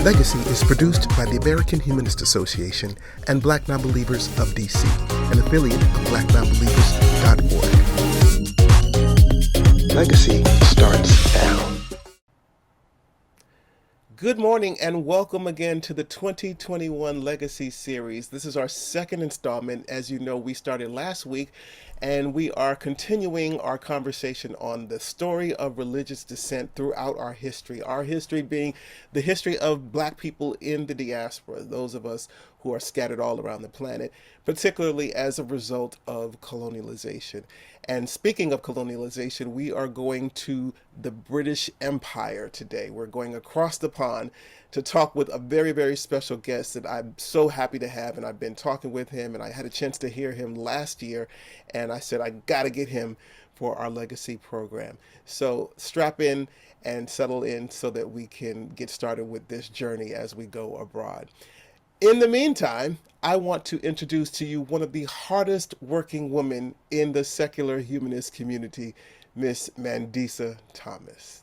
Legacy is produced by the American Humanist Association and Black Nonbelievers of DC, an affiliate of BlackNonbelievers.org. Legacy starts now. Good morning and welcome again to the 2021 Legacy series. This is our second installment. As you know, we started last week and we are continuing our conversation on the story of religious dissent throughout our history being the history of Black people in the diaspora, those of us who are scattered all around the planet, particularly as a result of colonialization. And speaking of colonialization, we are going to the British Empire today. We're going across the pond to talk with a very, very special guest that I'm so happy to have. And I've been talking with him and I had a chance to hear him last year. And I said, I got to get him for our Legacy program. So strap in and settle in so that we can get started with this journey as we go abroad. In the meantime, I want to introduce to you one of the hardest working women in the secular humanist community, Miss Mandisa Thomas.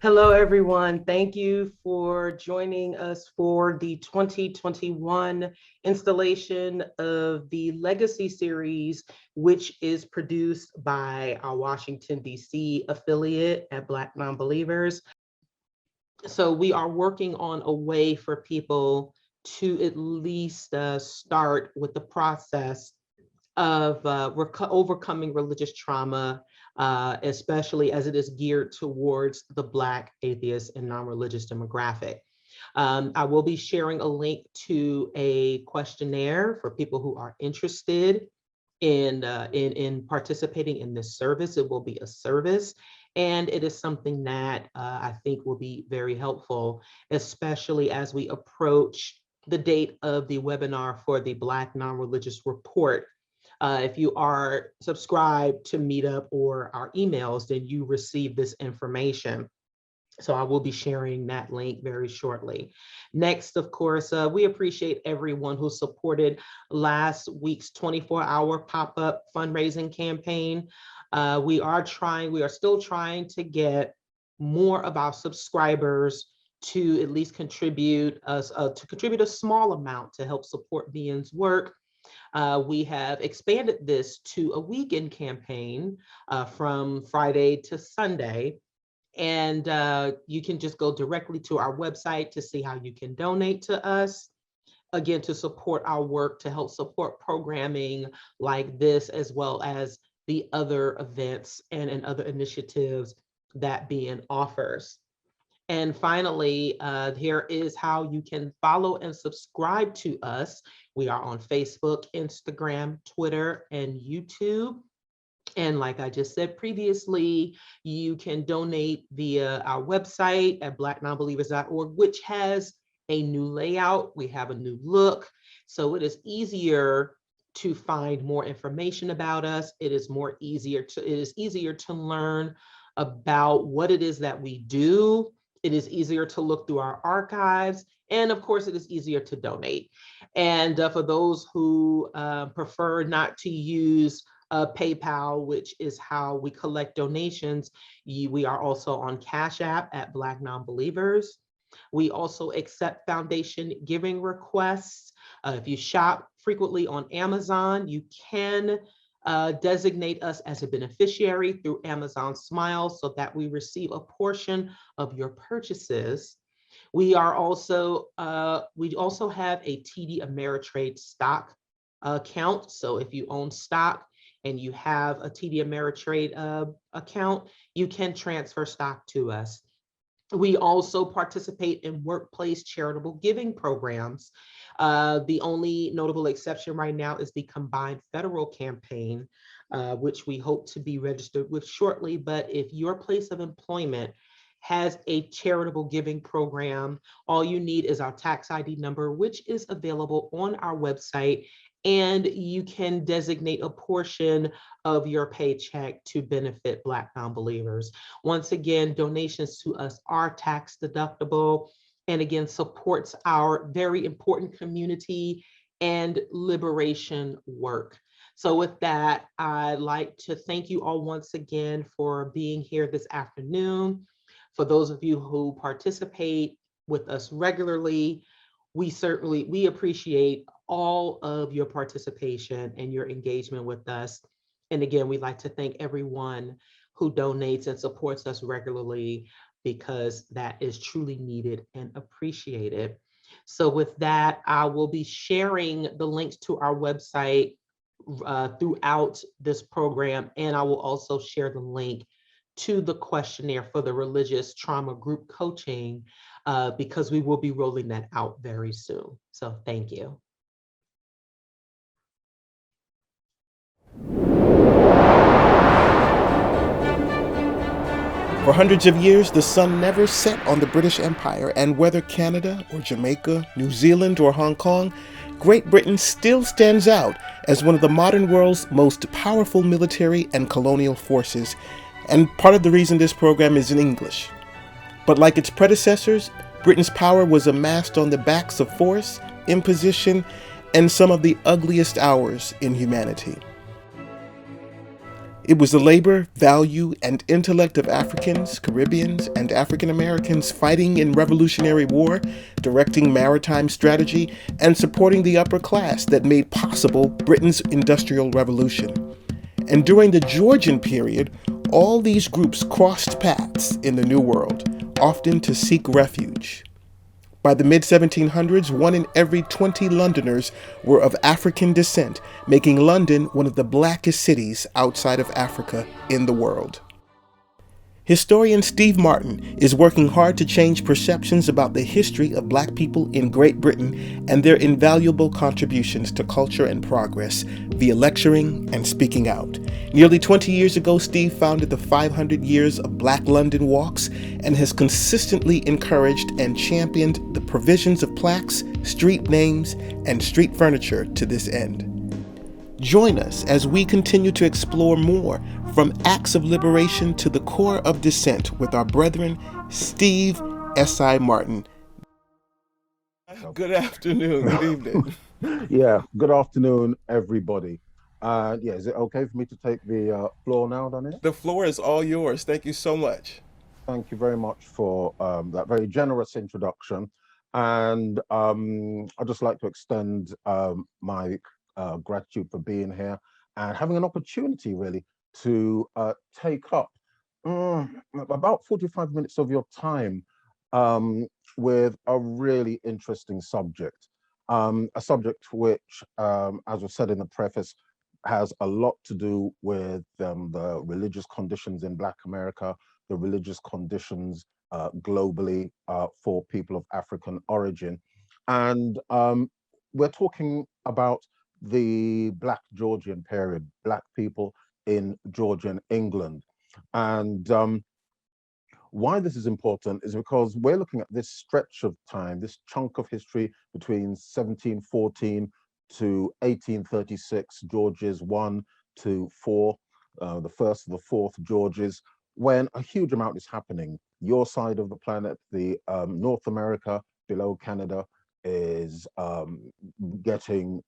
Hello, everyone. Thank you for joining us for the 2021 installation of the Legacy series, which is produced by our Washington, D.C. affiliate at Black Nonbelievers. So we are working on a way for people to at least start with the process of overcoming religious trauma, especially as it is geared towards the Black, atheist, and non-religious demographic. I will be sharing a link to a questionnaire for people who are interested in participating in this service. It will be a service, and it is something that I think will be very helpful, especially as we approach the date of the webinar for the Black Non-Religious Report. If you are subscribed to Meetup or our emails, then you receive this information. So I will be sharing that link very shortly. Next, of course, we appreciate everyone who supported last week's 24-hour pop-up fundraising campaign. We are still trying to get more of our subscribers to at least contribute a small amount to help support BN's work. We have expanded this to a weekend campaign from Friday to Sunday. And you can just go directly to our website to see how you can donate to us. Again, to support our work, to help support programming like this, as well as the other events and other initiatives that BN offers. And finally, here is how you can follow and subscribe to us. We are on Facebook, Instagram, Twitter, and YouTube. And like I just said previously, you can donate via our website at BlackNonbelievers.org, which has a new layout. We have a new look. So it is easier to find more information about us. It is easier to learn about what it is that we do. It is easier to look through our archives. And of course, it is easier to donate. And for those who prefer not to use PayPal, which is how we collect donations, we are also on Cashapp at Black Nonbelievers. We also accept foundation giving requests. If you shop frequently on Amazon, you can designate us as a beneficiary through Amazon Smile so that we receive a portion of your purchases. We also have a TD Ameritrade stock account. So if you own stock and you have a TD Ameritrade account, you can transfer stock to us. We also participate in workplace charitable giving programs. The only notable exception right now is the combined federal campaign, which we hope to be registered with shortly. But if your place of employment has a charitable giving program. All you need is our tax ID number, which is available on our website, and you can designate a portion of your paycheck to benefit Black nonbelievers. Once again, donations to us are tax deductible, and again, supports our very important community and liberation work. So with that, I'd like to thank you all once again for being here this afternoon. For those of you who participate with us regularly, we appreciate all of your participation and your engagement with us. And again, we'd like to thank everyone who donates and supports us regularly, because that is truly needed and appreciated. So with that, I will be sharing the links to our website throughout this program, and I will also share the link to the questionnaire for the religious trauma group coaching, because we will be rolling that out very soon. So thank you. For hundreds of years, the sun never set on the British Empire, and whether Canada or Jamaica, New Zealand or Hong Kong, Great Britain still stands out as one of the modern world's most powerful military and colonial forces, and part of the reason this program is in English. But like its predecessors, Britain's power was amassed on the backs of force, imposition, and some of the ugliest hours in humanity. It was the labor, value, and intellect of Africans, Caribbeans, and African Americans fighting in Revolutionary War, directing maritime strategy, and supporting the upper class that made possible Britain's Industrial Revolution. And during the Georgian period, all these groups crossed paths in the New World, often to seek refuge. By the mid-1700s, 1 in every 20 Londoners were of African descent, making London one of the blackest cities outside of Africa in the world. Historian Steve Martin is working hard to change perceptions about the history of Black people in Great Britain and their invaluable contributions to culture and progress via lecturing and speaking out. Nearly 20 years ago, Steve founded the 500 Years of Black London Walks and has consistently encouraged and championed the provisions of plaques, street names, and street furniture to this end. Join us as we continue to explore more, from acts of liberation to the core of dissent, with our brethren, Steve S.I. Martin. Good afternoon, good evening. Yeah, good afternoon, everybody. Yeah, is it okay for me to take the floor now, Danile? The floor is all yours. Thank you so much. Thank you very much for that very generous introduction. And I'd just like to extend my gratitude for being here and having an opportunity, really, to take up about 45 minutes of your time with a really interesting subject. A subject which, as was said in the preface, has a lot to do with the religious conditions in Black America, the religious conditions globally for people of African origin. And we're talking about the Black Georgian period, Black people in Georgian England. And why this is important is because we're looking at this stretch of time, this chunk of history between 1714 to 1836, Georges 1 to 4, the first of the fourth Georges, when a huge amount is happening. Your side of the planet, the North America below Canada, is getting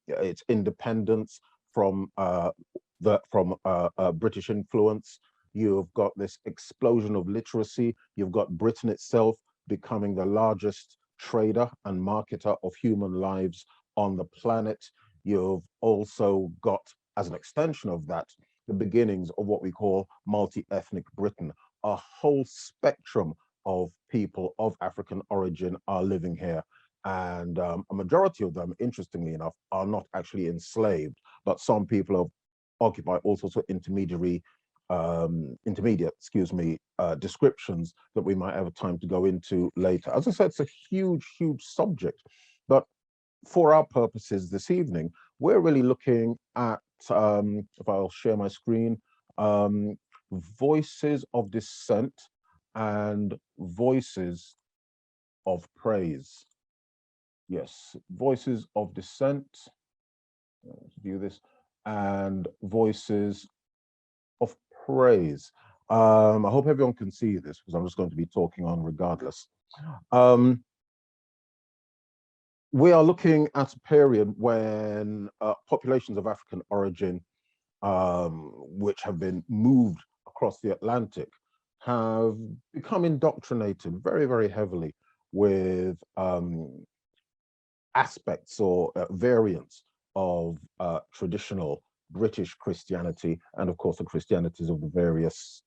its independence from British influence. You've got this explosion of literacy. You've got Britain itself becoming the largest trader and marketer of human lives on the planet. You've also got, as an extension of that, the beginnings of what we call multi-ethnic Britain. A whole spectrum of people of African origin are living here. And a majority of them, interestingly enough, are not actually enslaved, but some people have occupied all sorts of intermediate descriptions that we might have time to go into later. As I said, it's a huge, huge subject. But for our purposes this evening, we're really looking at, if I'll share my screen, voices of dissent and voices of praise. Yes, voices of dissent, let's view this, and voices of praise. I hope everyone can see this because I'm just going to be talking on regardless. We are looking at a period when populations of African origin, which have been moved across the Atlantic, have become indoctrinated very, very heavily with aspects or variants of traditional British Christianity, and of course the Christianities of the various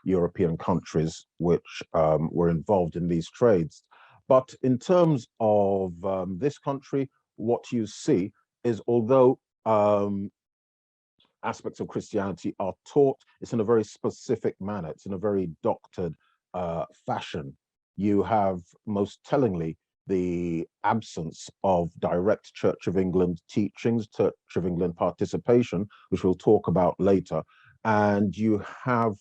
European countries which were involved in these trades. But in terms of this country, what you see is although aspects of Christianity are taught, it's in a very specific manner, it's in a very doctored fashion. You have most tellingly the absence of direct Church of England teachings, Church of England participation, which we'll talk about later. And you have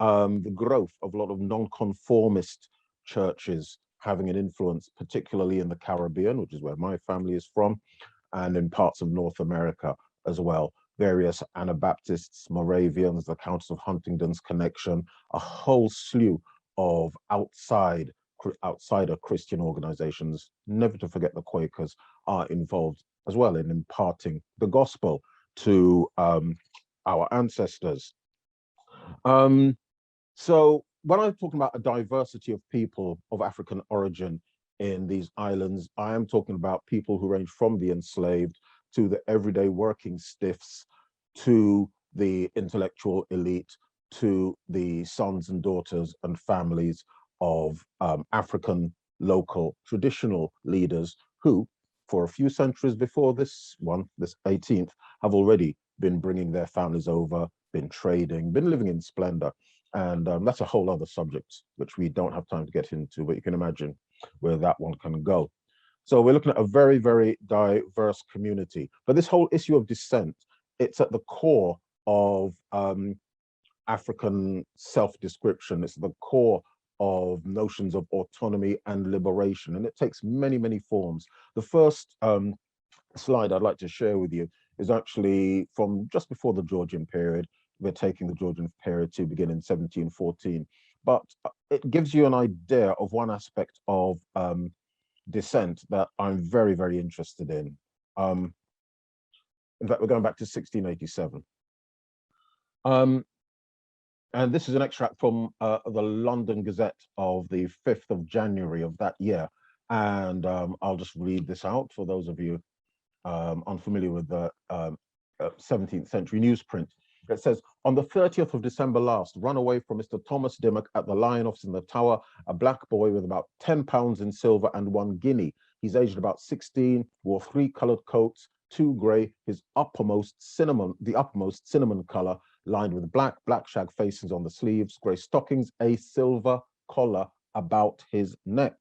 the growth of a lot of nonconformist churches having an influence, particularly in the Caribbean, which is where my family is from, and in parts of North America as well. Various Anabaptists, Moravians, the Countess of Huntingdon's connection, a whole slew of outsider Christian organizations, never to forget the Quakers, are involved as well in imparting the gospel to our ancestors. So when I'm talking about a diversity of people of African origin in these islands, I am talking about people who range from the enslaved to the everyday working stiffs, to the intellectual elite, to the sons and daughters and families of African local traditional leaders who, for a few centuries before this one, this 18th, have already been bringing their families over, been trading, been living in splendor. And that's a whole other subject, which we don't have time to get into, but you can imagine where that one can go. So we're looking at a very, very diverse community. But this whole issue of dissent, it's at the core of African self-description. It's the core of notions of autonomy and liberation. And it takes many, many forms. The first slide I'd like to share with you is actually from just before the Georgian period. We're taking the Georgian period to begin in 1714. But it gives you an idea of one aspect of dissent that I'm very, very interested in. In fact, we're going back to 1687. And this is an extract from the London Gazette of the 5th of January of that year. And I'll just read this out for those of you unfamiliar with the 17th century newsprint. It says, on the 30th of December last, run away from Mr. Thomas Dimmock at the Lion Office in the Tower, a black boy with about 10 pounds in silver and 1 guinea. He's aged about 16, wore 3 colored coats, 2 grey, his uppermost cinnamon color, lined with black shag facings on the sleeves, grey stockings, a silver collar about his neck.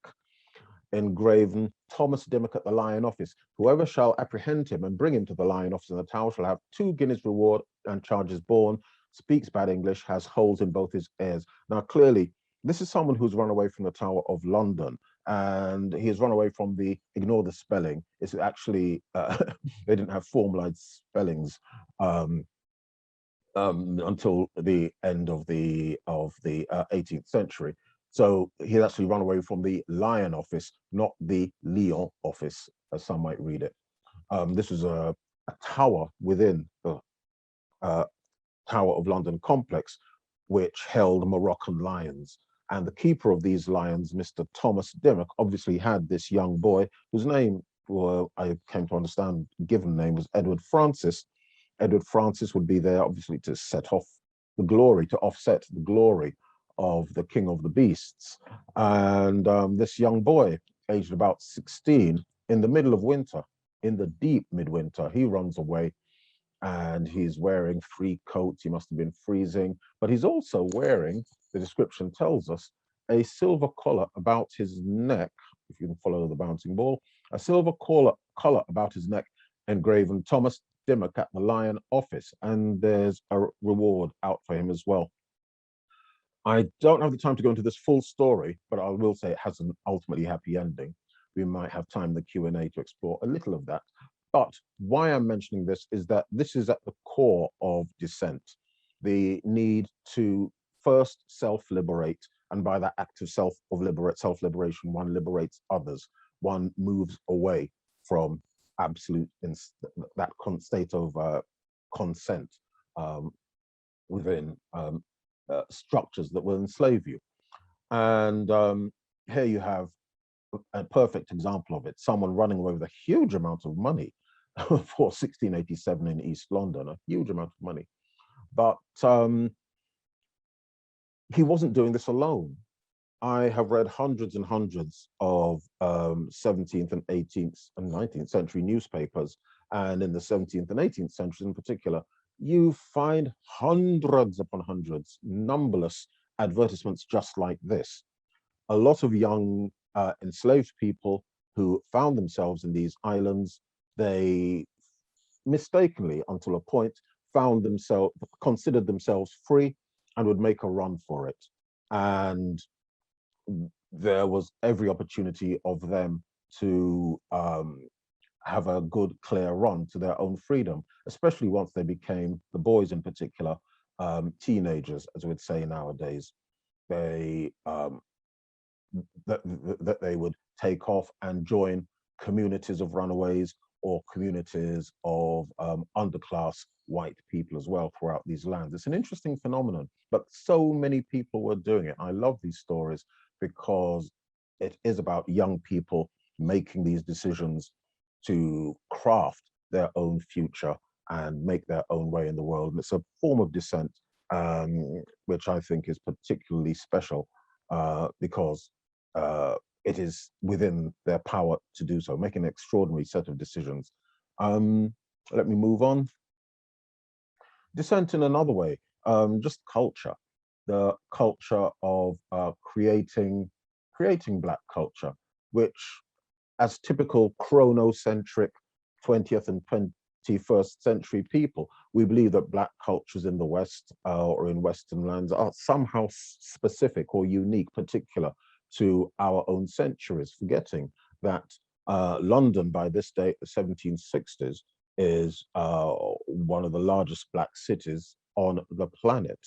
Engraven, Thomas Dimmock at the Lion Office. Whoever shall apprehend him and bring him to the Lion Office in the Tower shall have 2 guineas reward and charges borne, speaks bad English, has holes in both his ears. Now, clearly, this is someone who's run away from the Tower of London, and he has run away from the, ignore the spelling, it's actually, they didn't have formalized spellings until the end of the 18th century. So he actually run away from the Lion Office, not the Lyon Office, as some might read it. This was a tower within the Tower of London complex, which held Moroccan lions. And the keeper of these lions, Mr. Thomas Dimmock, obviously had this young boy whose name, well, I came to understand, given name was Edward Francis. Edward Francis would be there, obviously, to set off the glory, to offset the glory of the King of the Beasts. And this young boy, aged about 16, in the middle of winter, in the deep midwinter, he runs away and he's wearing 3 coats. He must have been freezing, but he's also wearing, the description tells us, a silver collar about his neck, if you can follow the bouncing ball, a silver collar about his neck, engraven Thomas Dimmock at the Lion Office, and there's a reward out for him as well. I don't have the time to go into this full story, but I will say it has an ultimately happy ending. We might have time in the Q&A to explore a little of that. But why I'm mentioning this is that this is at the core of dissent, the need to first self-liberate, and by that act of self-liberation, one liberates others. One moves away from absolute that state of consent um, within structures that will enslave you. And here you have a perfect example of it, someone running away with a huge amount of money for 1687 in East London, a huge amount of money. But he wasn't doing this alone. I have read hundreds and hundreds of 17th and 18th and 19th century newspapers, and in the 17th and 18th centuries in particular, you find hundreds upon hundreds, numberless advertisements just like this. A lot of young enslaved people who found themselves in these islands, they mistakenly, until a point, considered themselves free and would make a run for it. And there was every opportunity of them to have a good, clear run to their own freedom, especially once they became, the boys in particular, teenagers, as we'd say nowadays. They that they would take off and join communities of runaways or communities of underclass white people as well throughout these lands. It's an interesting phenomenon, but so many people were doing it. I love these stories because it is about young people making these decisions to craft their own future and make their own way in the world. And it's a form of dissent, which I think is particularly special because it is within their power to do so, making an extraordinary set of decisions. Let me move on. Dissent in another way, just culture, the culture of creating Black culture, which, as typical chronocentric 20th and 21st century people, we believe that Black cultures in the West or in Western lands are somehow specific or unique, particular to our own centuries, forgetting that London by this date, the 1760s, is one of the largest Black cities on the planet.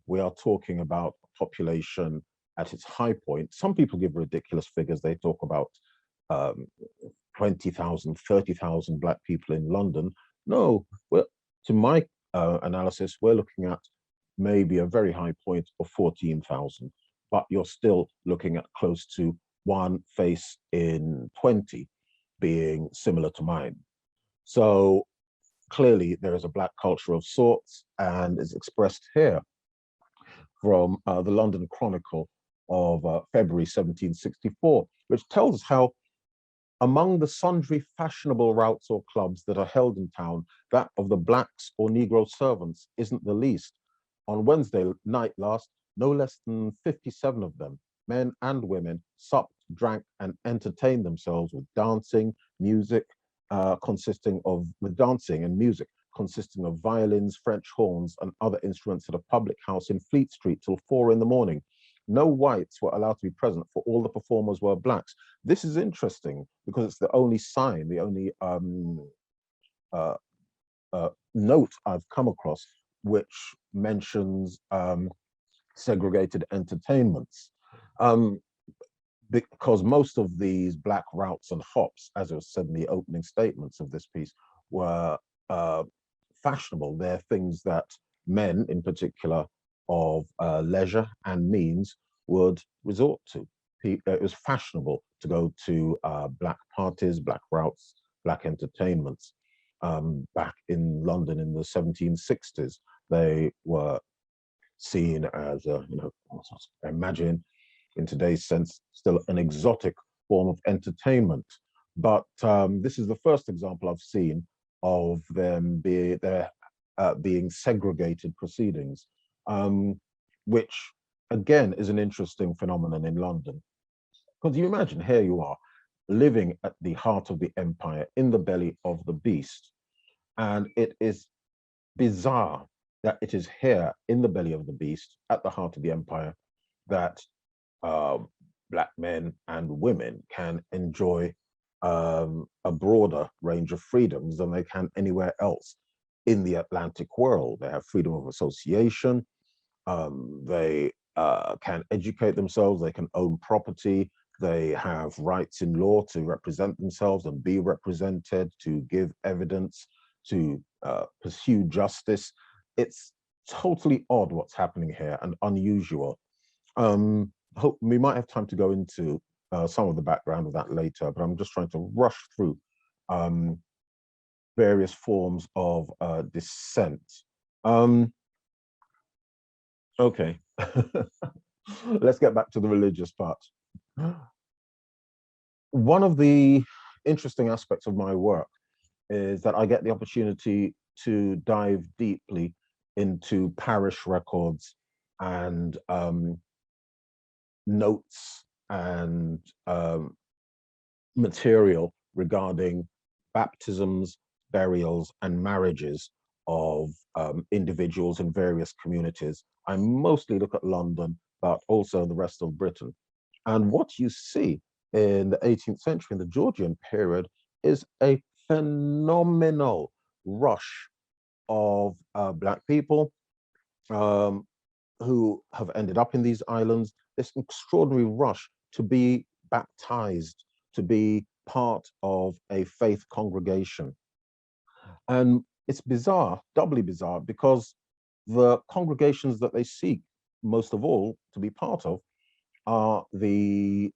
We are talking about a population at its high point. Some people give ridiculous figures. They talk about 20,000, 30,000 Black people in London. No, to my analysis, we're looking at maybe a very high point of 14,000, but you're still looking at close to one face in 20 being similar to mine. So clearly there is a Black culture of sorts, and is expressed here from the London Chronicle of February 1764, which tells us how among the sundry fashionable routs or clubs that are held in town, that of the Blacks or Negro servants isn't the least. On Wednesday night last, no less than 57 of them, men and women, supped, drank, and entertained themselves with dancing and music consisting of violins, French horns, and other instruments at a public house in Fleet Street till 4 in the morning. No whites were allowed to be present, for all the performers were Blacks. This is interesting because it's the only sign, the only note I've come across which mentions segregated entertainments. Because most of these Black routs and hops, as it was said in the opening statements of this piece, were fashionable. They're things that men, in particular, of leisure and means would resort to. It was fashionable to go to Black parties, Black routs, Black entertainments. Back in London in the 1760s, they were seen as, imagine in today's sense, still an exotic form of entertainment. But this is the first example I've seen of them being segregated proceedings, which again is an interesting phenomenon in London. Because you imagine, here you are, living at the heart of the empire, in the belly of the beast. And it is bizarre that it is here, in the belly of the beast, at the heart of the empire, that uh, Black men and women can enjoy a broader range of freedoms than they can anywhere else in the Atlantic world. They have freedom of association, they can educate themselves, they can own property, they have rights in law to represent themselves and be represented, to give evidence, to pursue justice. It's totally odd what's happening here and unusual. We might have time to go into some of the background of that later, but I'm just trying to rush through various forms of dissent. Okay, let's get back to the religious part. One of the interesting aspects of my work is that I get the opportunity to dive deeply into parish records and notes and material regarding baptisms, burials, and marriages of individuals in various communities. I mostly look at London, but also the rest of Britain. And what you see in the 18th century, in the Georgian period, is a phenomenal rush of Black people who have ended up in these islands, this extraordinary rush to be baptized, to be part of a faith congregation. And it's bizarre, doubly bizarre, because the congregations that they seek most of all to be part of are the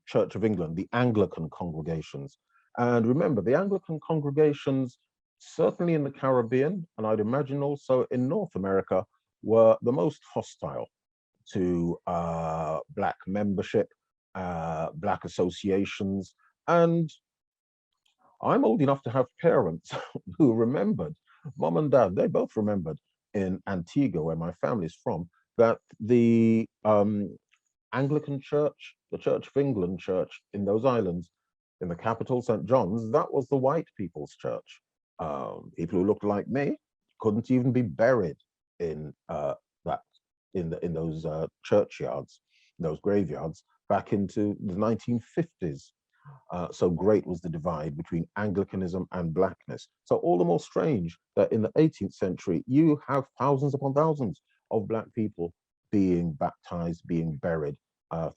Church of England, the Anglican congregations. And remember, the Anglican congregations, certainly in the Caribbean, and I'd imagine also in North America, were the most hostile to Black membership, Black associations. And I'm old enough to have parents who remembered, mom and dad, they both remembered in Antigua, where my family's from, that the Anglican Church, the Church of England church in those islands, in the capital, St. John's, that was the white people's church. People who looked like me couldn't even be buried in in those churchyards, those graveyards, back into the 1950s. So great was the divide between Anglicanism and Blackness. So all the more strange that in the 18th century, you have thousands upon thousands of Black people being baptized, being buried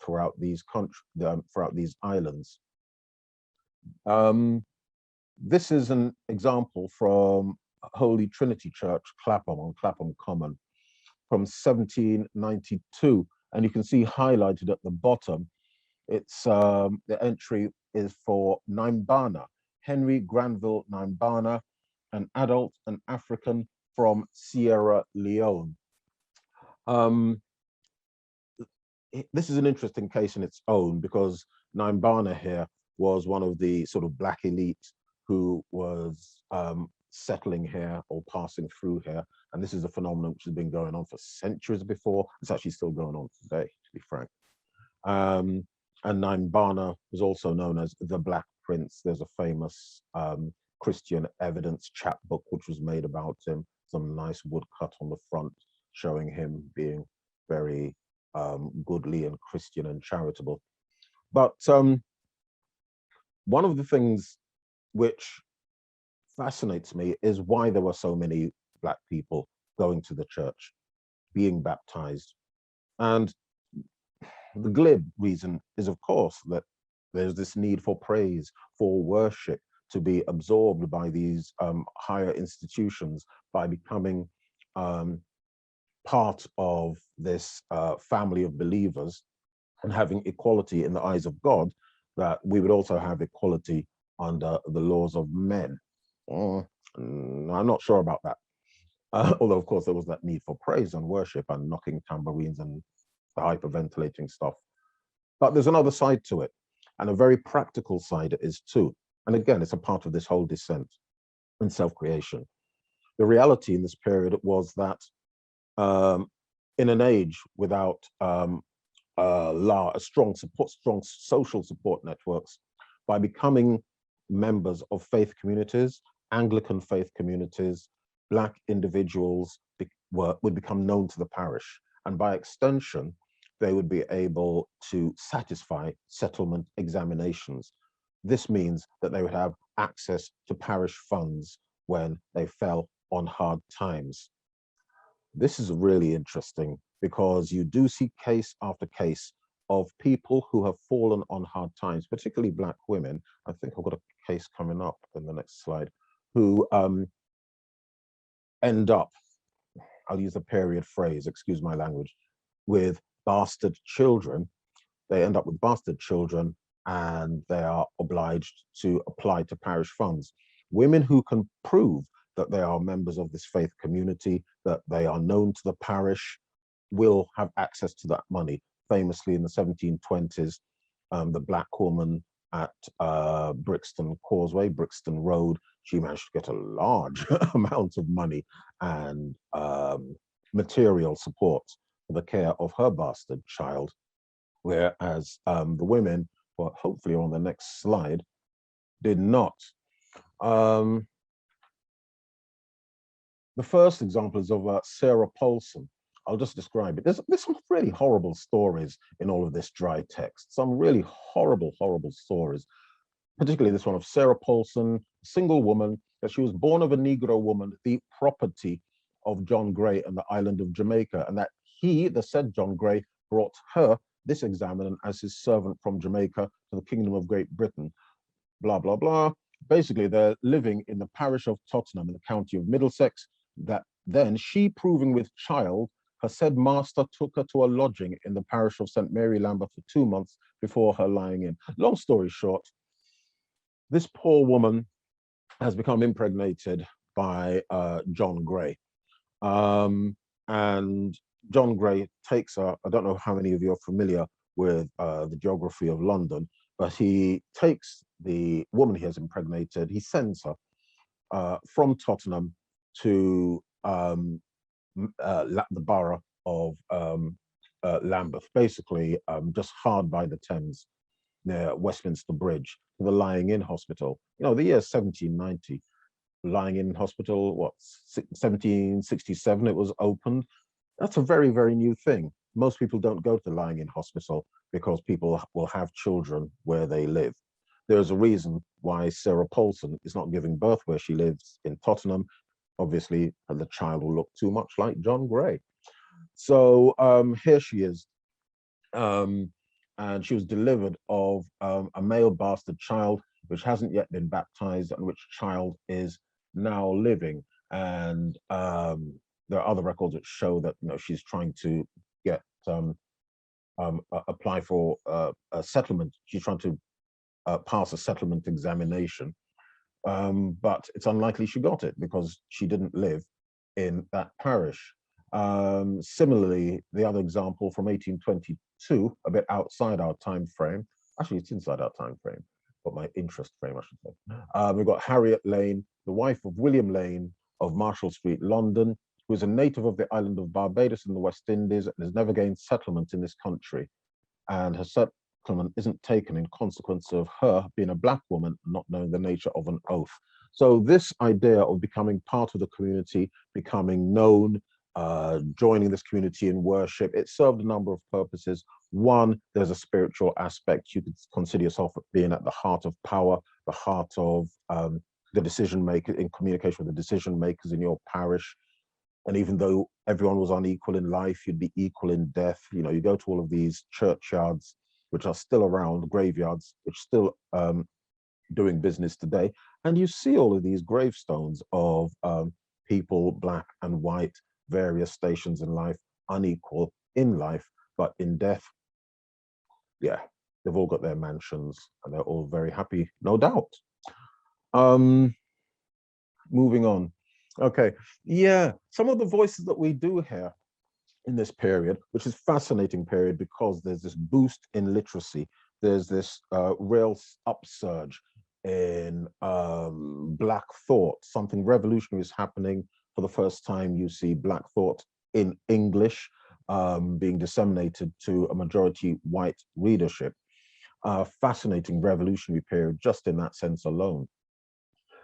throughout these throughout these islands. This is an example from Holy Trinity Church, Clapham, on Clapham Common, from 1792. And you can see highlighted at the bottom, it's the entry is for Naimbana, Henry Granville Naimbana, an adult, an African from Sierra Leone. This is an interesting case in its own, because Naimbana here was one of the sort of Black elite who was settling here or passing through here. And this is a phenomenon which has been going on for centuries before. It's actually still going on today, to be frank. And Naimbana was also known as the Black Prince. There's a famous Christian evidence chapbook which was made about him, some nice woodcut on the front showing him being very goodly and Christian and charitable. But one of the things which fascinates me is why there were so many Black people going to the church, being baptized. And the glib reason is, of course, that there's this need for praise, for worship, to be absorbed by these higher institutions, by becoming part of this family of believers and having equality in the eyes of God, that we would also have equality under the laws of men. I'm not sure about that. Although, of course, there was that need for praise and worship and knocking tambourines and the hyperventilating stuff. But there's another side to it, and a very practical side it is too. And again, it's a part of this whole dissent and self-creation. The reality in this period was that in an age without strong social support networks, by becoming members of faith communities, Anglican faith communities, Black individuals would become known to the parish. And by extension, they would be able to satisfy settlement examinations. This means that they would have access to parish funds when they fell on hard times. This is really interesting because you do see case after case of people who have fallen on hard times, particularly Black women. I think I've got a case coming up in the next slide, who end up, I'll use a period phrase, excuse my language, with bastard children. They end up with bastard children and they are obliged to apply to parish funds. Women who can prove that they are members of this faith community, that they are known to the parish, will have access to that money. Famously in the 1720s, the Black woman at Brixton Causeway, Brixton Road, she managed to get a large amount of money and material support for the care of her bastard child. Whereas the women, well, hopefully on the next slide, did not. The first example is of Sarah Paulson. I'll just describe it. There's some really horrible stories in all of this dry text. Some really horrible, horrible stories. Particularly this one of Sarah Paulson, a single woman, that she was born of a Negro woman, the property of John Gray and the island of Jamaica, and that he, the said John Gray, brought her, this examiner, as his servant from Jamaica to the Kingdom of Great Britain. Blah, blah, blah. Basically, they're living in the parish of Tottenham in the county of Middlesex, that then she, proving with child, her said master took her to a lodging in the parish of St. Mary Lambeth for 2 months before her lying in. Long story short, this poor woman has become impregnated by John Gray. And John Gray takes her, I don't know how many of you are familiar with the geography of London, but he takes the woman he has impregnated, he sends her from Tottenham to the borough of Lambeth, basically just hard by the Thames, near Westminster Bridge, to the Lying In Hospital. You know, the year 1790, Lying In Hospital, what, 1767 it was opened. That's a very, very new thing. Most people don't go to the Lying In Hospital because people will have children where they live. There's a reason why Sarah Paulson is not giving birth where she lives in Tottenham. Obviously, the child will look too much like John Gray. So here she is. And she was delivered of a male bastard child, which hasn't yet been baptized, and which child is now living. And there are other records that show that, you know, she's trying to get apply for a settlement. She's trying to pass a settlement examination, but it's unlikely she got it because she didn't live in that parish. Similarly, the other example from 1822, a bit outside our time frame, actually it's inside our time frame, but my interest frame, I should say. We've got Harriet Lane, the wife of William Lane of Marshall Street, London, who is a native of the island of Barbados in the West Indies and has never gained settlement in this country. And her settlement isn't taken in consequence of her being a Black woman, not knowing the nature of an oath. So this idea of becoming part of the community, becoming known, joining this community in worship, it served a number of purposes. One, there's a spiritual aspect. You could consider yourself being at the heart of power, the heart of the decision maker, in communication with the decision makers in your parish. And even though everyone was unequal in life, you'd be equal in death. You know, you go to all of these churchyards, which are still around, graveyards, which still doing business today. And you see all of these gravestones of people, Black and white, various stations in life, unequal in life, but in death, yeah, they've all got their mansions and they're all very happy, no doubt. Moving on. Okay, yeah, some of the voices that we do hear in this period, which is fascinating period because there's this boost in literacy, there's this real upsurge in Black thought, something revolutionary is happening. For the first time, you see Black thought in English being disseminated to a majority white readership. Fascinating revolutionary period just in that sense alone.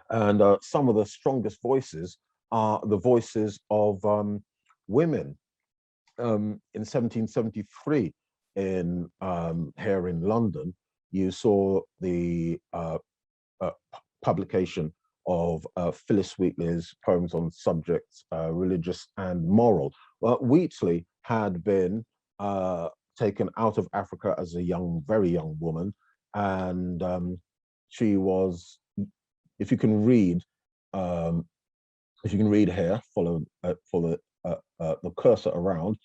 And some of the strongest voices are the voices of women. In 1773, in here in London, you saw the publication of Phillis Wheatley's poems on subjects religious and moral. Well, Wheatley had been taken out of Africa as a very young woman, and she was, if you can read, here, follow the cursor around,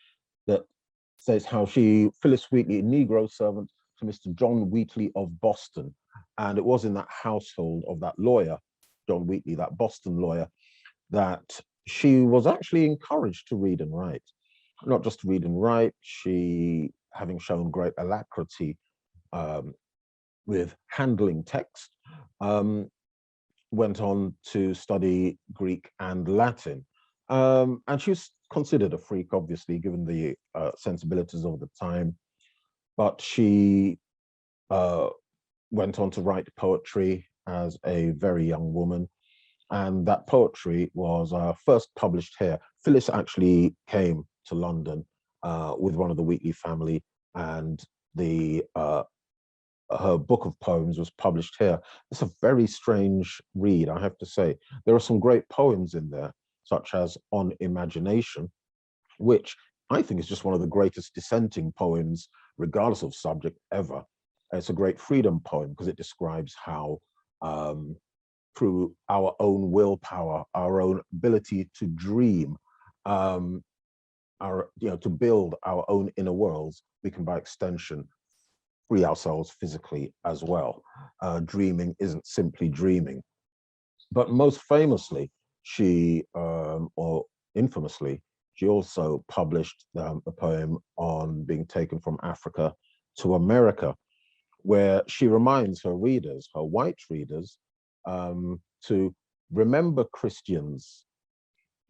that says how Phillis Wheatley, a Negro servant to Mr. John Wheatley of Boston. And it was in that household of that lawyer, John Wheatley, that Boston lawyer, that she was actually encouraged to read and write. Not just to read and write, she, having shown great alacrity with handling text, went on to study Greek and Latin. And she was considered a freak, obviously, given the sensibilities of the time. But she went on to write poetry as a very young woman. And that poetry was first published here. Phillis actually came to London with one of the Wheatley family, and her book of poems was published here. It's a very strange read, I have to say. There are some great poems in there, such as On Imagination, which I think is just one of the greatest dissenting poems, regardless of subject, ever. It's a great freedom poem because it describes how through our own willpower, our own ability to dream, to build our own inner worlds, we can, by extension, free ourselves physically as well. Dreaming isn't simply dreaming. But most famously, or infamously, she also published a poem on being taken from Africa to America, where she reminds her readers, her white readers, to remember Christians,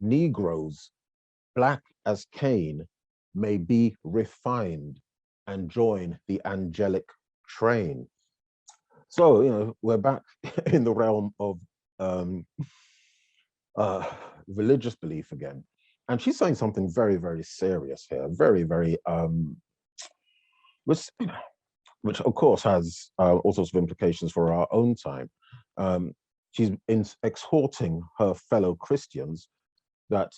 Negroes, black as Cain, may be refined and join the angelic train. So, we're back in the realm of religious belief again. And she's saying something very, very serious here, very, very, which of course has all sorts of implications for our own time. She's exhorting her fellow Christians that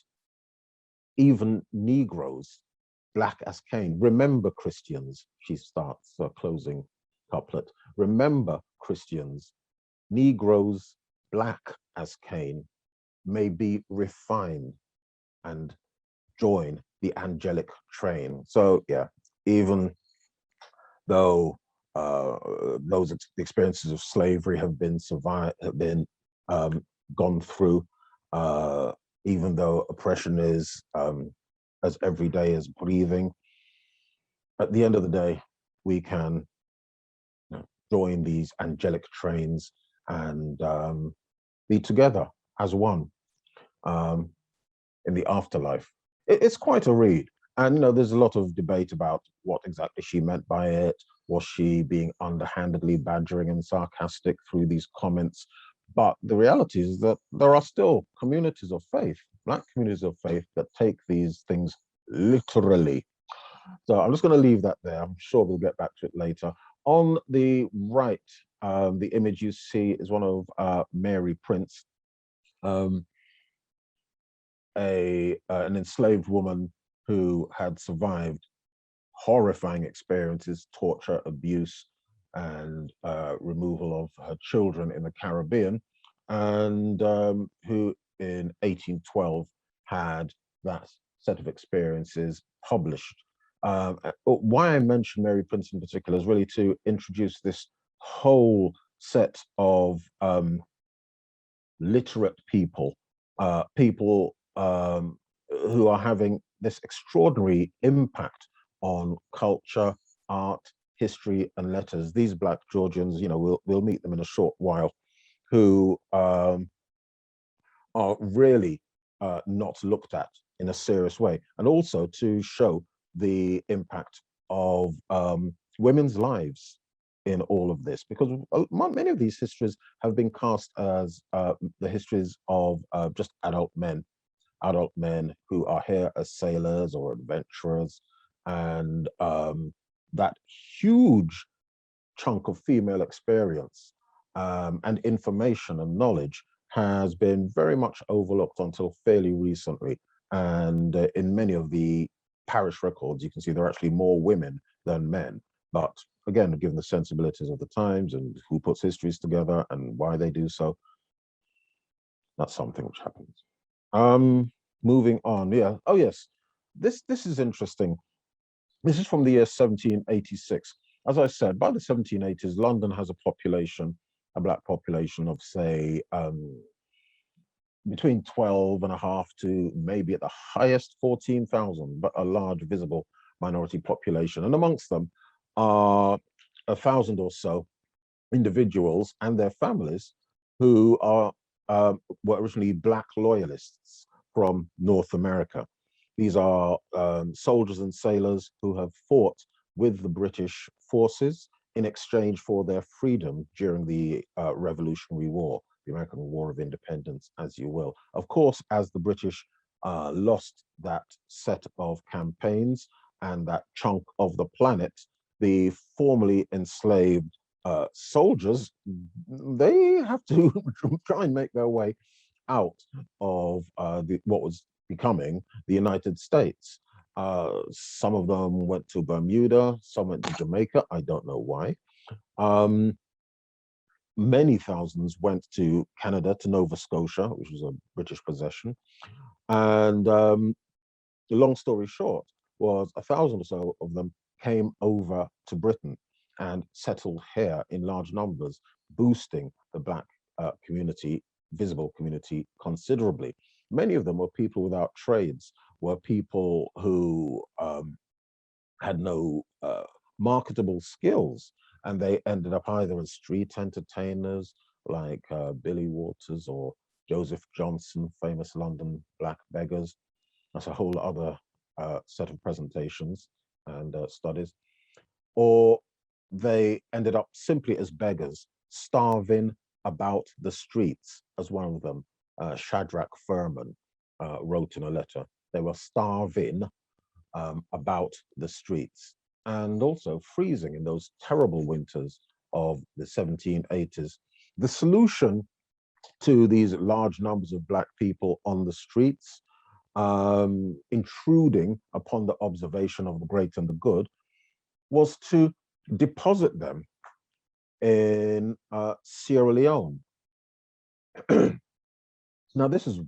even Negroes, black as Cain, remember Christians, she starts her closing couplet. Remember Christians, Negroes, black as Cain, may be refined and join the angelic train. So yeah, even though those experiences of slavery have been gone through, even though oppression is as everyday as breathing, at the end of the day, we can join these angelic trains and be together as one in the afterlife. It's quite a read. And there's a lot of debate about what exactly she meant by it. Was she being underhandedly badgering and sarcastic through these comments? But the reality is that there are still communities of faith, Black communities of faith, that take these things literally. So I'm just going to leave that there. I'm sure we'll get back to it later. On the right, the image you see is one of Mary Prince, an enslaved woman who had survived horrifying experiences, torture, abuse, and removal of her children in the Caribbean, and who in 1812 had that set of experiences published. Why I mention Mary Prince in particular is really to introduce this whole set of literate people, people who are having this extraordinary impact on culture, art, history, and letters. These Black Georgians, we'll meet them in a short while, who are really not looked at in a serious way, and also to show the impact of women's lives in all of this, because many of these histories have been cast as the histories of just adult men who are here as sailors or adventurers, and that huge chunk of female experience and information and knowledge has been very much overlooked until fairly recently. And in many of the parish records, you can see there are actually more women than men. But again, given the sensibilities of the times and who puts histories together and why they do so, that's something which happens. Moving on, yeah. Oh yes, this is interesting. This is from the year 1786. As I said, by the 1780s, London has a population, a black population of say between 12 and a half to maybe at the highest 14,000, but a large visible minority population. And amongst them are 1,000 or so individuals and their families who are were originally black loyalists from North America. These are soldiers and sailors who have fought with the British forces in exchange for their freedom during the Revolutionary War, the American War of Independence, as you will. Of course, as the British lost that set of campaigns and that chunk of the planet, the formerly enslaved soldiers, they have to try and make their way out of what was becoming the United States. Some of them went to Bermuda, some went to Jamaica. I don't know why. Many thousands went to Canada, to Nova Scotia, which was a British possession. And the long story short was 1,000 or so of them came over to Britain and settled here in large numbers, boosting the black community, visible community considerably. Many of them were people without trades, were people who had no marketable skills, and they ended up either as street entertainers like Billy Waters or Joseph Johnson, famous London black beggars. That's a whole other set of presentations and studies. Or they ended up simply as beggars, starving about the streets, as one of them, Shadrach Furman, wrote in a letter. They were starving about the streets and also freezing in those terrible winters of the 1780s. The solution to these large numbers of black people on the streets, intruding upon the observation of the great and the good, was to deposit them in Sierra Leone. Now, this is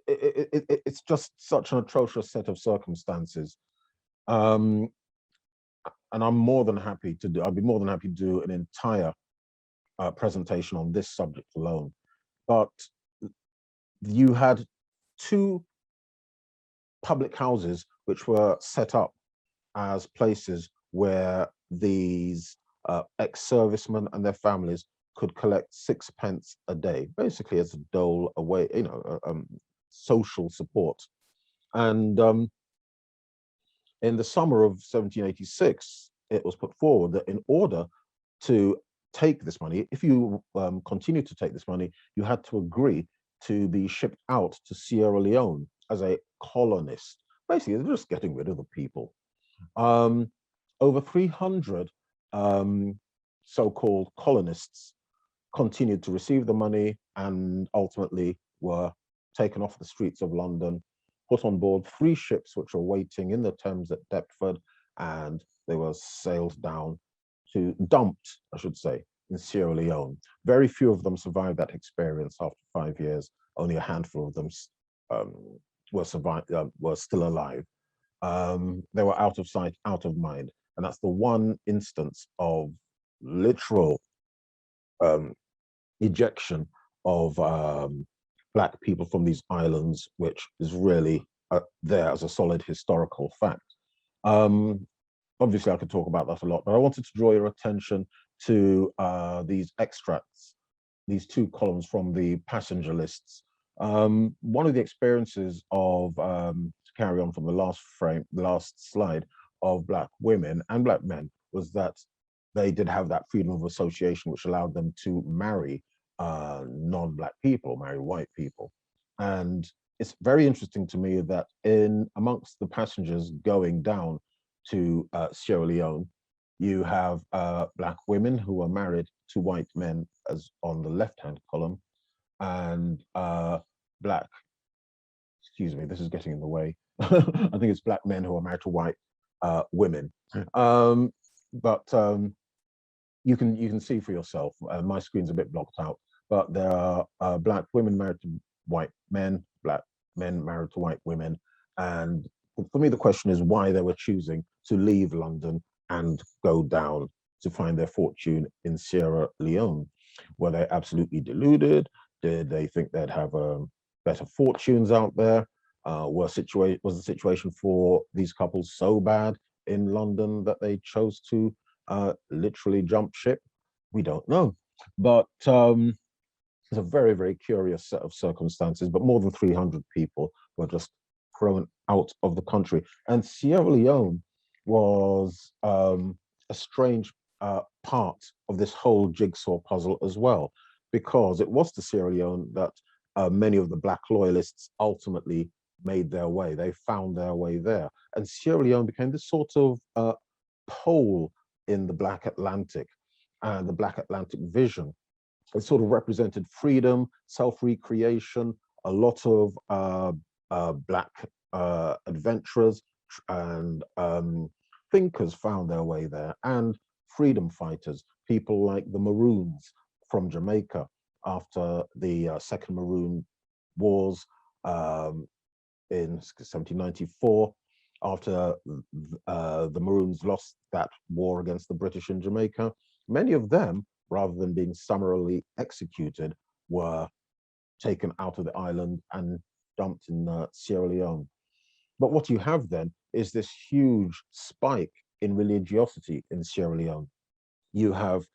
it's just such an atrocious set of circumstances, and I'm more than happy to do. I'd be more than happy to do an entire presentation on this subject alone. But you had two public houses which were set up as places where these ex-servicemen and their families could collect 6 pence a day, basically as a dole away, social support. And in the summer of 1786, it was put forward that in order to take this money, if you continue to take this money, you had to agree to be shipped out to Sierra Leone as a colonist. Basically, they're just getting rid of the people. Over 300 so-called colonists continued to receive the money and ultimately were taken off the streets of London, put on board 3 ships which were waiting in the Thames at Deptford, and they were sailed down to, dumped, I should say, in Sierra Leone. Very few of them survived that experience after 5 years. Only a handful of them were still alive. They were out of sight, out of mind. And that's the one instance of literal ejection of Black people from these islands, which is really there as a solid historical fact. Obviously, I could talk about that a lot, but I wanted to draw your attention to these extracts, these 2 columns from the passenger lists. One of the experiences of, to carry on from the last slide, of Black women and Black men was that they did have that freedom of association, which allowed them to marry non-Black people, marry white people. And it's very interesting to me that in amongst the passengers going down to Sierra Leone. You have Black women who are married to white men, as on the left-hand column, and Black, excuse me, this is getting in the way. I think it's Black men who are married to white women. But you can see for yourself. My screen's a bit blocked out, but there are Black women married to white men, Black men married to white women, and for me the question is why they were choosing to leave London and go down to find their fortune in Sierra Leone. Were they absolutely deluded? Did they think they'd have better fortunes out there? Was the situation for these couples so bad in London that they chose to literally jump ship? We don't know. But it's a very, very curious set of circumstances, but more than 300 people were just thrown out of the country. And Sierra Leone was a strange part of this whole jigsaw puzzle as well, because it was to Sierra Leone that many of the Black loyalists ultimately made their way. They found their way there. And Sierra Leone became this sort of pole in the Black Atlantic and the Black Atlantic vision. It sort of represented freedom, self-recreation, a lot of Black adventurers and thinkers found their way there, and freedom fighters, people like the Maroons from Jamaica after the Second Maroon Wars in 1794, after the Maroons lost that war against the British in Jamaica. Many of them, rather than being summarily executed, were taken out of the island and dumped in Sierra Leone. But what you have then is this huge spike in religiosity in Sierra Leone. You have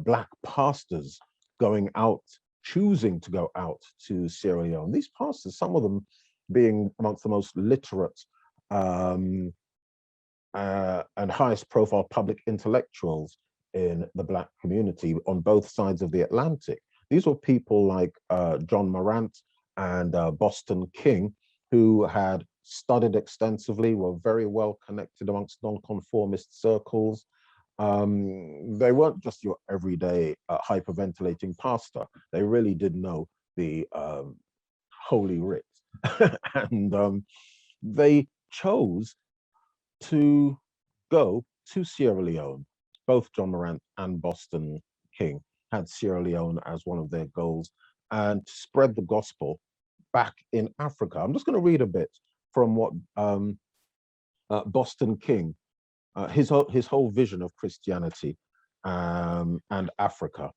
Black pastors going out, choosing to go out to Sierra Leone. These pastors, some of them being amongst the most literate and highest profile public intellectuals in the Black community on both sides of the Atlantic. These were people like John Morant and Boston King, who had studied extensively, were very well connected amongst nonconformist circles. They weren't just your everyday hyperventilating pastor. They really did know the Holy Writ. And they chose to go to Sierra Leone. Both John Morant and Boston King had Sierra Leone as one of their goals, and to spread the gospel back in Africa. I'm just going to read a bit from what Boston King, his whole vision of Christianity and Africa.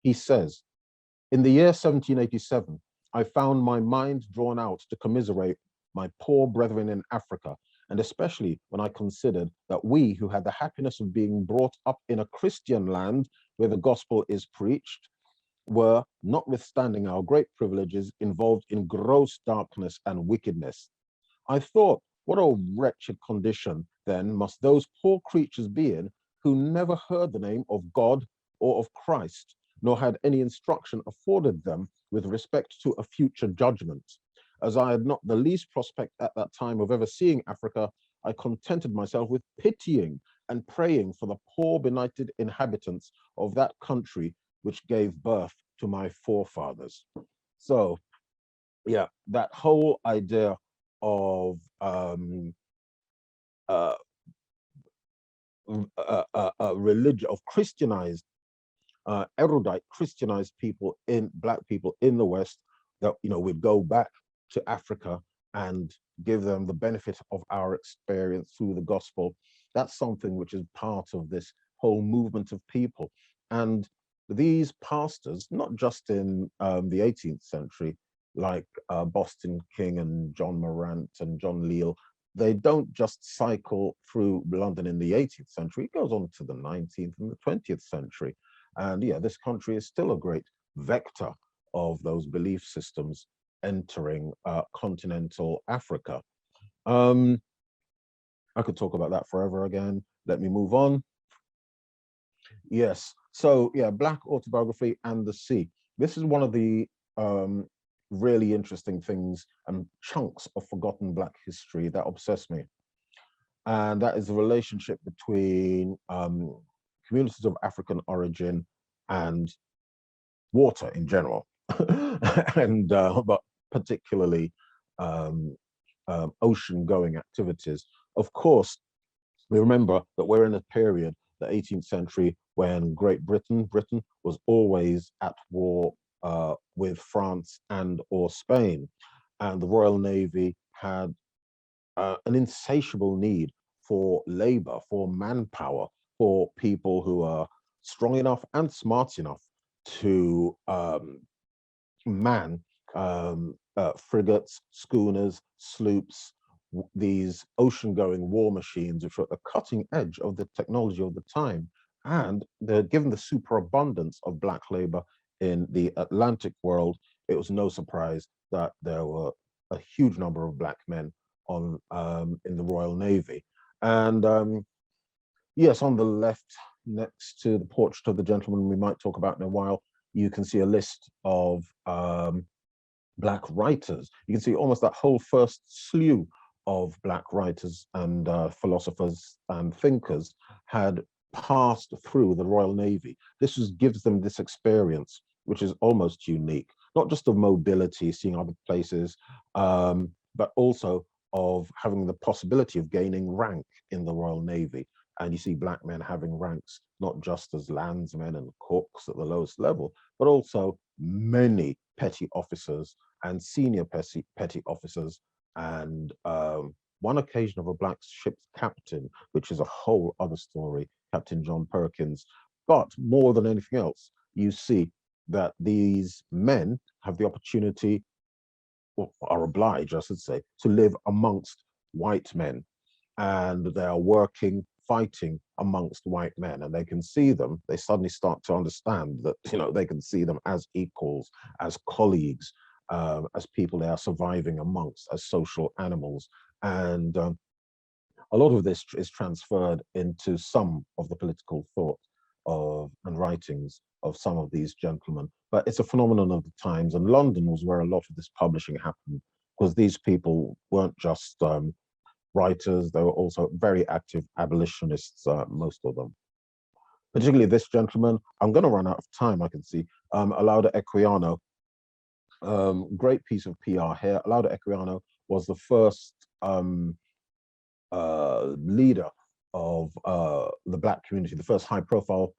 He says, in the year 1787, I found my mind drawn out to commiserate my poor brethren in Africa, and especially when I considered that we who had the happiness of being brought up in a Christian land where the gospel is preached, were, notwithstanding our great privileges, involved in gross darkness and wickedness. I thought, what a wretched condition then must those poor creatures be in who never heard the name of God or of Christ, nor had any instruction afforded them with respect to a future judgment. As I had not the least prospect at that time of ever seeing Africa, I contented myself with pitying and praying for the poor benighted inhabitants of that country which gave birth to my forefathers. So, yeah, that whole idea of religion, of Christianized, erudite Christianized people, Black people in the West, that would go back to Africa and give them the benefit of our experience through the gospel. That's something which is part of this whole movement of people. And these pastors, not just in the 18th century, like Boston King and John Morant and John Leal, they don't just cycle through London in the 18th century, it goes on to the 19th and the 20th century. And yeah, this country is still a great vector of those belief systems entering continental Africa. I could talk about that forever again. Let me move on. Yes, so yeah, Black autobiography and the sea. This is one of the really interesting things and chunks of forgotten Black history that obsess me. And that is the relationship between communities of African origin and water in general, and but particularly um, ocean-going activities. Of course, we remember that we're in a period, the 18th century, when Britain was always at war with France and or Spain, and the Royal Navy had an insatiable need for labor, for manpower, for people who are strong enough and smart enough to man frigates, schooners, sloops, these ocean-going war machines, which were at the cutting edge of the technology of the time. And given the superabundance of Black labor in the Atlantic world, it was no surprise that there were a huge number of Black men on in the Royal Navy. And yes, on the left, next to the portrait of the gentleman we might talk about in a while, you can see a list of Black writers. You can see almost that whole first slew of Black writers and philosophers and thinkers had passed through the Royal Navy. This gives them this experience, which is almost unique, not just of mobility, seeing other places, but also of having the possibility of gaining rank in the Royal Navy. And you see Black men having ranks, not just as landsmen and cooks at the lowest level, but also many petty officers and senior petty officers, and one occasion of a Black ship's captain, which is a whole other story, Captain John Perkins. But more than anything else, you see that these men have the opportunity, or are obliged, I should say, to live amongst white men, and they are working, fighting amongst white men, and they can see them. They suddenly start to understand that they can see them as equals, as colleagues, as people they are surviving amongst, as social animals. And a lot of this is transferred into some of the political thought and writings of some of these gentlemen. But it's a phenomenon of the times, and London was where a lot of this publishing happened, because these people weren't just writers, they were also very active abolitionists, most of them. Particularly this gentleman, I'm going to run out of time, I can see, Olaudah Equiano. Great piece of PR here. Olaudah Equiano was the first leader of the Black community, the first high-profile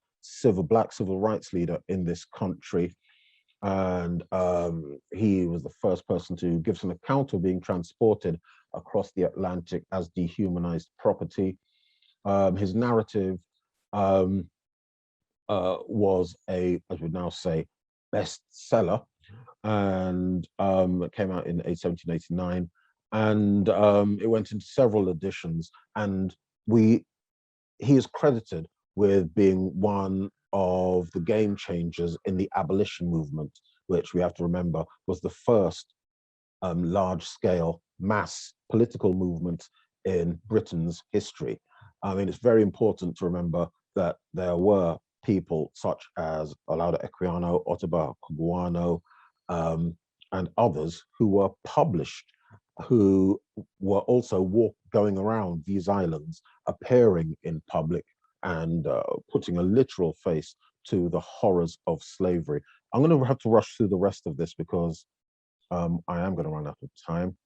Black civil rights leader in this country. And he was the first person to give us an account of being transported across the Atlantic as dehumanized property. His narrative was as we now say, bestseller, and it came out in 1789, and it went into several editions, and he is credited with being one of the game changers in the abolition movement, which we have to remember was the first large-scale mass political movement in Britain's history. I mean, it's very important to remember that there were people such as Olaudah Equiano, Ottobah Cugoano, and others who were published, who were also going around these islands, appearing in public and putting a literal face to the horrors of slavery. I'm going to have to rush through the rest of this because I am going to run out of time.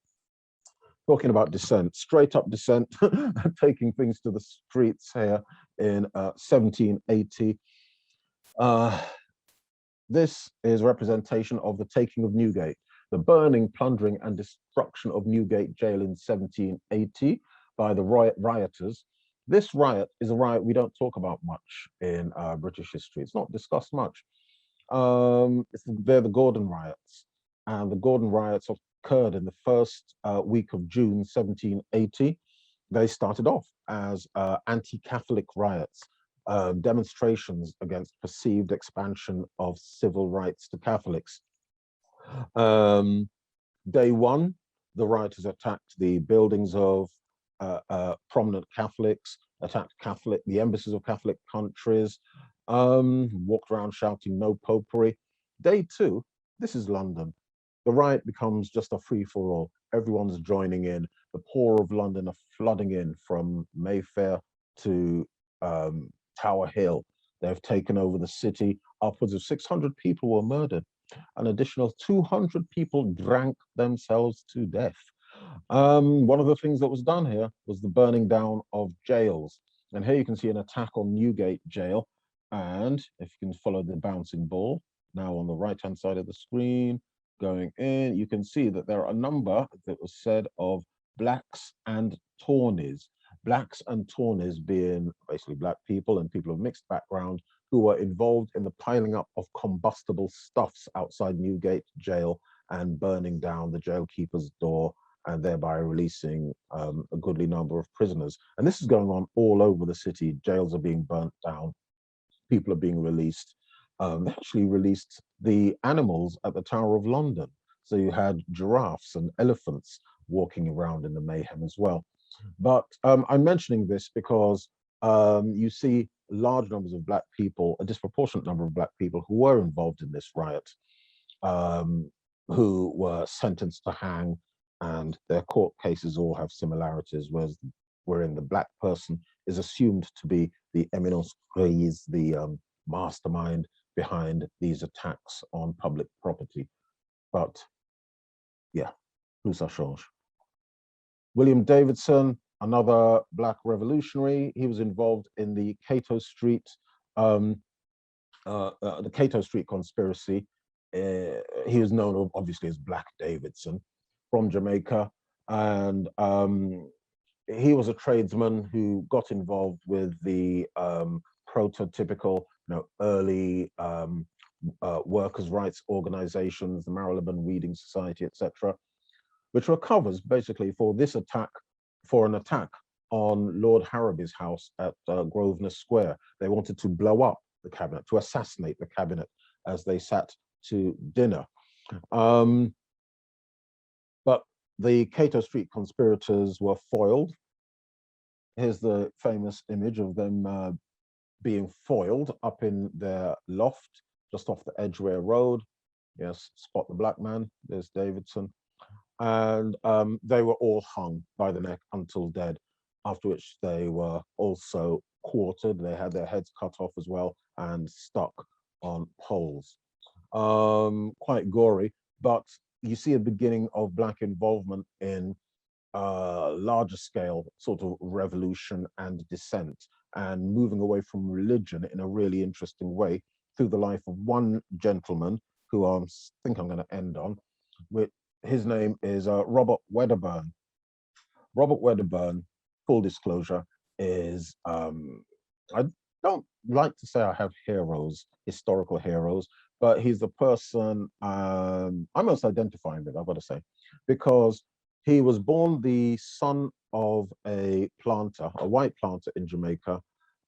Talking about dissent, straight up dissent, taking things to the streets here in 1780. This is representation of the taking of Newgate, the burning, plundering, and destruction of Newgate Jail in 1780 by the rioters. This riot is a riot we don't talk about much in British history. It's not discussed much. They're the Gordon riots, and the Gordon riots occurred in the first week of June 1780. They started off as anti-Catholic riots, demonstrations against perceived expansion of civil rights to Catholics. Day one, the rioters attacked the buildings of prominent Catholics, attacked the embassies of Catholic countries, walked around shouting "No Popery." Day two, this is London. the riot becomes just a free-for-all. Everyone's joining in. The poor of London are flooding in from Mayfair to Tower Hill. They've taken over the city. Upwards of 600 people were murdered. An additional 200 people drank themselves to death. One of the things that was done here was the burning down of jails. And here you can see an attack on Newgate Jail. And if you can follow the bouncing ball, now on the right-hand side of the screen, going in, you can see that there are a number that was said of blacks and tawnies. Blacks and tawnies being basically black people and people of mixed background who were involved in the piling up of combustible stuffs outside Newgate Jail and burning down the jailkeeper's door and thereby releasing a goodly number of prisoners. And this is going on all over the city. Jails are being burnt down. People are being released. They actually released the animals at the Tower of London. So you had giraffes and elephants walking around in the mayhem as well. But I'm mentioning this because you see large numbers of black people, a disproportionate number of black people who were involved in this riot, who were sentenced to hang, and their court cases all have similarities, wherein the black person is assumed to be the eminence grise, the mastermind behind these attacks on public property. But yeah, plus ça change. William Davidson, another black revolutionary, he was involved in the Cato Street conspiracy. He was known obviously as Black Davidson, from Jamaica, and he was a tradesman who got involved with the prototypical, early workers' rights organizations, the Marylebone Reading Society, etc., which were covers basically for an attack on Lord Harrowby's house at Grosvenor Square. They wanted to blow up the cabinet, to assassinate the cabinet as they sat to dinner. But the Cato Street conspirators were foiled. Here's the famous image of them being foiled up in their loft, just off the Edgware Road. Yes, spot the black man, there's Davidson. And they were all hung by the neck until dead, after which they were also quartered. They had their heads cut off as well and stuck on poles. Quite gory, but you see a beginning of black involvement in larger scale sort of revolution and dissent, and moving away from religion in a really interesting way through the life of one gentleman who I think I'm going to end on. His name is Robert Wedderburn. Robert Wedderburn, full disclosure, is, I don't like to say I have heroes, historical heroes, but he's the person I'm most identifying with, I've got to say, because he was born the son of a planter, a white planter in Jamaica,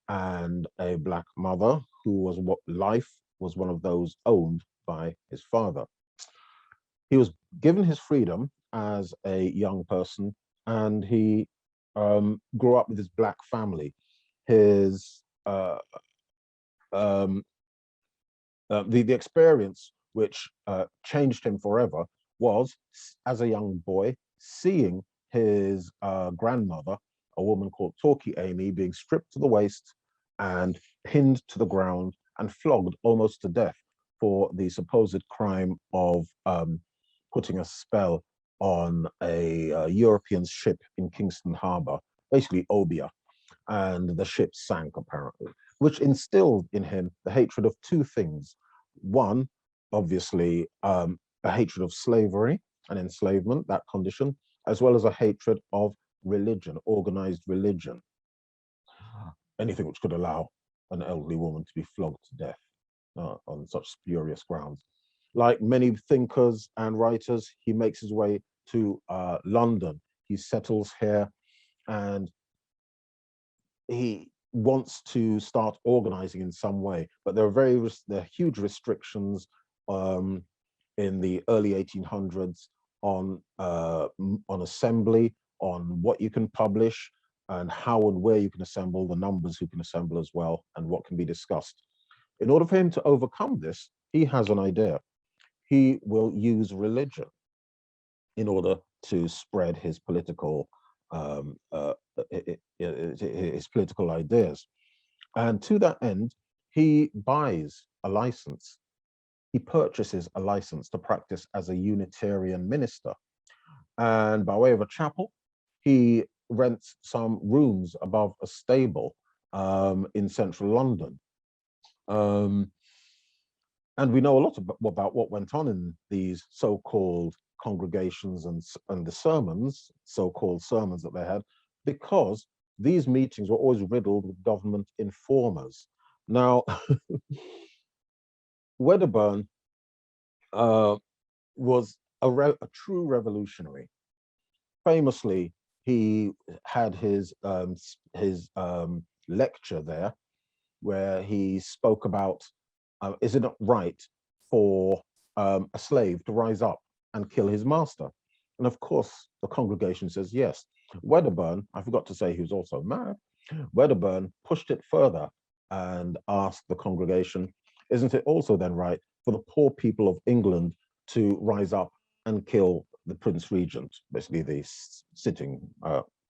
and a black mother who was one of those owned by his father. He was given his freedom as a young person, and he grew up with his black family. His the experience which changed him forever was, as a young boy, seeing his grandmother, a woman called Talkie Amy, being stripped to the waist and pinned to the ground and flogged almost to death for the supposed crime of putting a spell on a European ship in Kingston Harbor, basically Obia, and the ship sank apparently, which instilled in him the hatred of two things. One, obviously, a hatred of slavery and enslavement, that condition, as well as a hatred of religion, organized religion, anything which could allow an elderly woman to be flogged to death on such spurious grounds. Like many thinkers and writers, he makes his way to London. He settles here, and he wants to start organizing in some way, but there are huge restrictions in the early 1800s on assembly, on what you can publish, and how and where you can assemble, the numbers who can assemble as well, and what can be discussed. In order for him to overcome this, he has an idea. he will use religion in order to spread his political his political ideas. And to that end, he buys a license. He purchases a license to practice as a Unitarian minister. And by way of a chapel, he rents some rooms above a stable in central London. And we know a lot about what went on in these so-called congregations and the sermons, so-called sermons that they had, because these meetings were always riddled with government informers. Now, Wedderburn was a true revolutionary. Famously, he had his lecture there, where he spoke about, is it not right for a slave to rise up and kill his master? And of course, the congregation says yes. Wedderburn, I forgot to say he was also mad, Wedderburn pushed it further and asked the congregation, isn't it also then right for the poor people of England to rise up and kill the Prince Regent, basically the sitting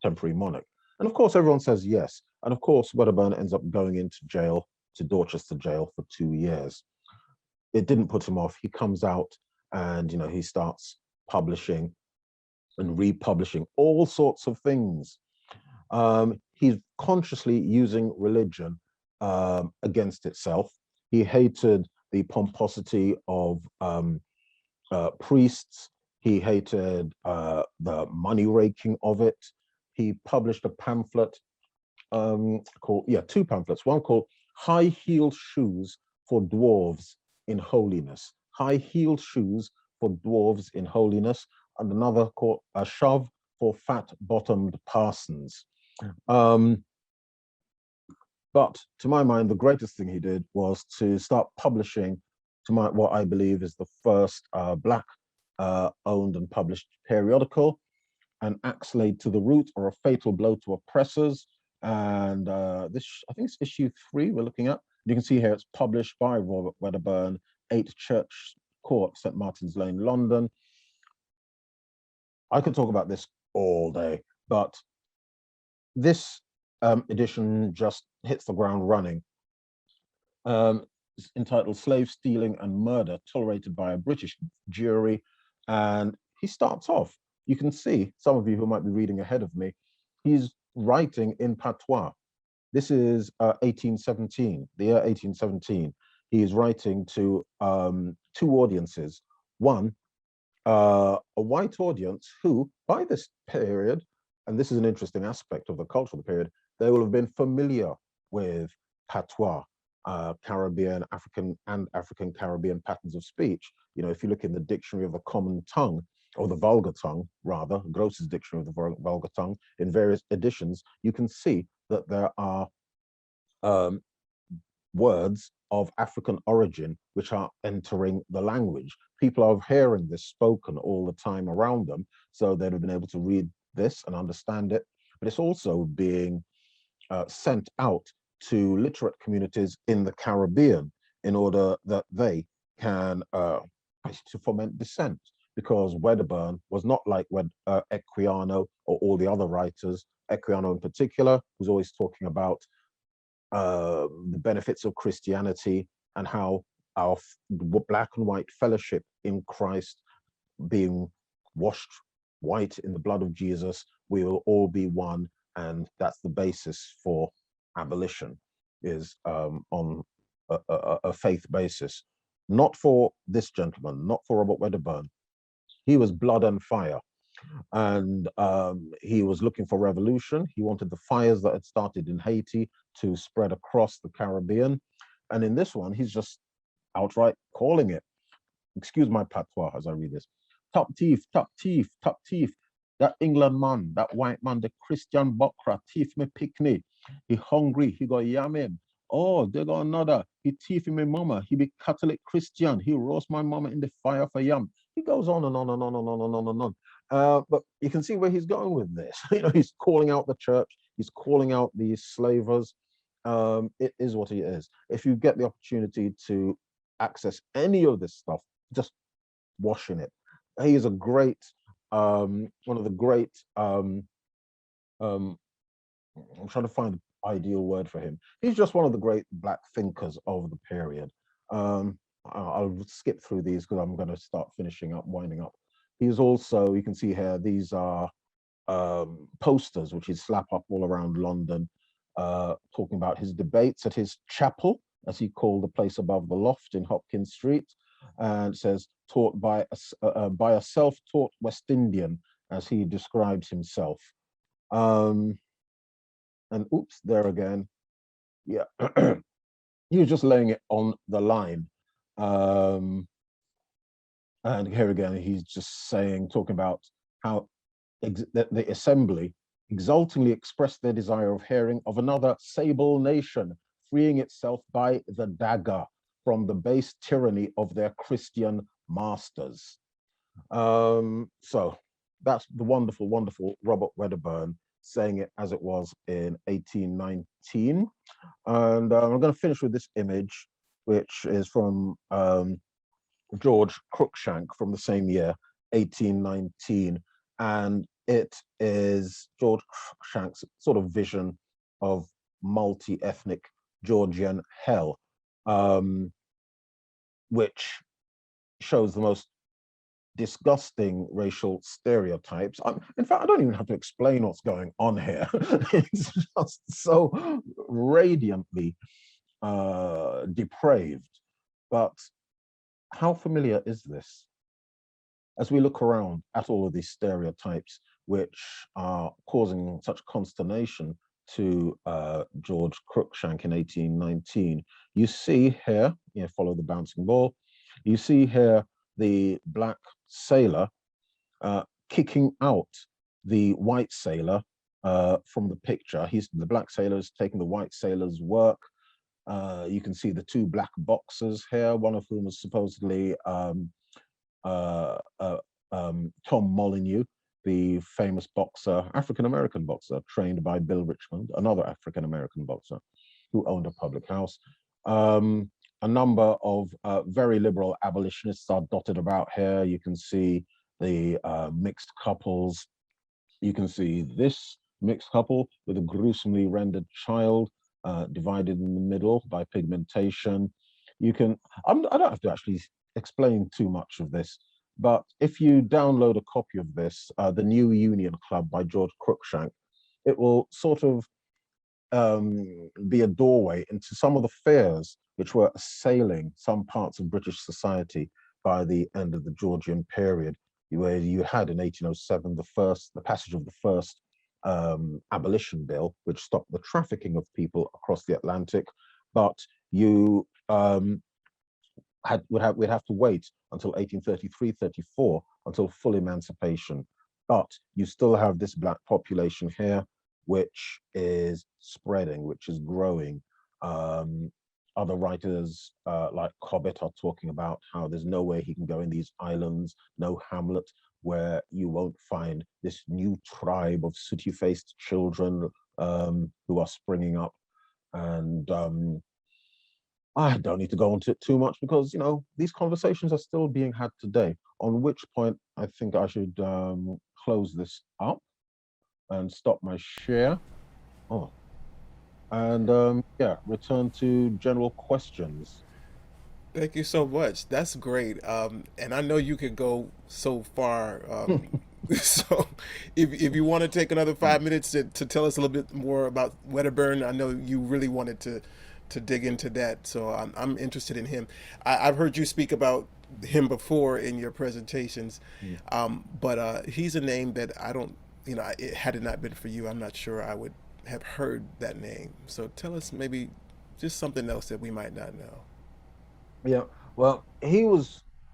temporary monarch? And of course, everyone says yes. And of course, Wedderburn ends up going into jail, to Dorchester jail, for 2 years. It didn't put him off. He comes out and, you know, he starts publishing and republishing all sorts of things. He's consciously using religion against itself. He hated the pomposity of priests. He hated the money raking of it. He published a pamphlet called, two pamphlets, one called High-Heeled Shoes for Dwarves in Holiness, High-Heeled Shoes for Dwarves in Holiness, and another called A Shove for Fat-Bottomed Parsons. But to my mind, the greatest thing he did was to start publishing what I believe is the first Black owned and published periodical, An Axe Laid to the Root, or A Fatal Blow to Oppressors. And this, I think it's issue 3 we're looking at. You can see here it's published by Robert Wedderburn, 8 Church Court, St. Martin's Lane, London. I could talk about this all day, but this edition just hits the ground running. It's entitled Slave Stealing and Murder Tolerated by a British Jury. And he starts off, you can see, some of you who might be reading ahead of me, he's writing in patois. This is 1817, the year 1817. He is writing to 2 audiences. One, a white audience who, by this period, and this is an interesting aspect of the culture of the period, they will have been familiar with patois, Caribbean, African, and African Caribbean patterns of speech. You know, if you look in the Dictionary of the Common Tongue, or the Vulgar Tongue, rather, Gross's Dictionary of the Vulgar Tongue, in various editions, you can see that there are words of African origin which are entering the language. People are hearing this spoken all the time around them, so they'd have been able to read this and understand it, but it's also being sent out to literate communities in the Caribbean in order that they can to foment dissent, because Wedderburn was not like Equiano or all the other writers. Equiano in particular was always talking about the benefits of Christianity and how our black and white fellowship in Christ, being washed white in the blood of Jesus, we will all be one, and that's the basis for abolition, is on a faith basis. Not for this gentleman, not for Robert Wedderburn. He was blood and fire, and he was looking for revolution. He wanted the fires that had started in Haiti to spread across the Caribbean, and in this one, he's just outright calling it. Excuse my patois as I read this. Top thief, top thief, top thief. That England man, that white man, the Christian Bokra, thief me picnic. He hungry, he got yamming. Oh, there go another. He thief me mama. He be Catholic Christian. He roast my mama in the fire for yam. He goes on and on and on and on and on and on. But you can see where he's going with this. You know, he's calling out the church. He's calling out these slavers. It is what it is. If you get the opportunity to access any of this stuff, just washing it. He is a great, one of the great, um, I'm trying to find the ideal word for him. He's just one of the great Black thinkers of the period. I'll skip through these because I'm going to start finishing up, winding up. He's also, you can see here, these are posters which he'd slap up all around London, talking about his debates at his chapel, as he called the place above the loft in Hopkins Street, and it says taught by a self-taught West Indian, as he describes himself. And oops, there again. Yeah, he was just laying it on the line. And here again, he's just saying, talking about how the assembly exultingly expressed their desire of hearing of another sable nation, freeing itself by the dagger from the base tyranny of their Christian masters. So that's the wonderful, wonderful Robert Wedderburn saying it as it was in 1819. And I'm going to finish with this image, which is from George Cruikshank from the same year, 1819. And it is George Cruikshank's sort of vision of multi-ethnic Georgian hell, which shows the most disgusting racial stereotypes. In fact, I don't even have to explain what's going on here. It's just so radiantly depraved. But how familiar is this? As we look around at all of these stereotypes, which are causing such consternation to George Cruikshank in 1819, you see here, follow the bouncing ball, you see here the black sailor kicking out the white sailor from the picture. The black sailor is taking the white sailor's work. You can see the two black boxers here, one of whom is supposedly Tom Molyneux, the famous boxer, African-American boxer, trained by Bill Richmond, another African-American boxer who owned a public house. A number of very liberal abolitionists are dotted about here. You can see the mixed couples. You can see this mixed couple with a gruesomely rendered child divided in the middle by pigmentation. I don't have to actually explain too much of this, but if you download a copy of this, The New Union Club by George Cruikshank, it will sort of be a doorway into some of the fears which were assailing some parts of British society by the end of the Georgian period, where you had in 1807 the passage of the first abolition bill, which stopped the trafficking of people across the Atlantic, but you we'd have to wait until 1833-34 until full emancipation. But you still have this black population here, which is spreading, which is growing. Other writers like Cobbett are talking about how there's no way he can go in these islands, no hamlet, where you won't find this new tribe of sooty-faced children who are springing up. And I don't need to go into it too much because, these conversations are still being had today, on which point I think I should close this up and stop my share. And return to general questions. Thank you so much. That's great. And I know you could go so far. So if you want to take another 5 minutes to tell us a little bit more about Wedderburn, I know you really wanted to dig into that. So I'm interested in him. I've heard you speak about him before in your presentations, but he's a name that I don't, had it not been for you, I'm not sure I would have heard that name. So tell us maybe just something else that we might not know. Yeah, well,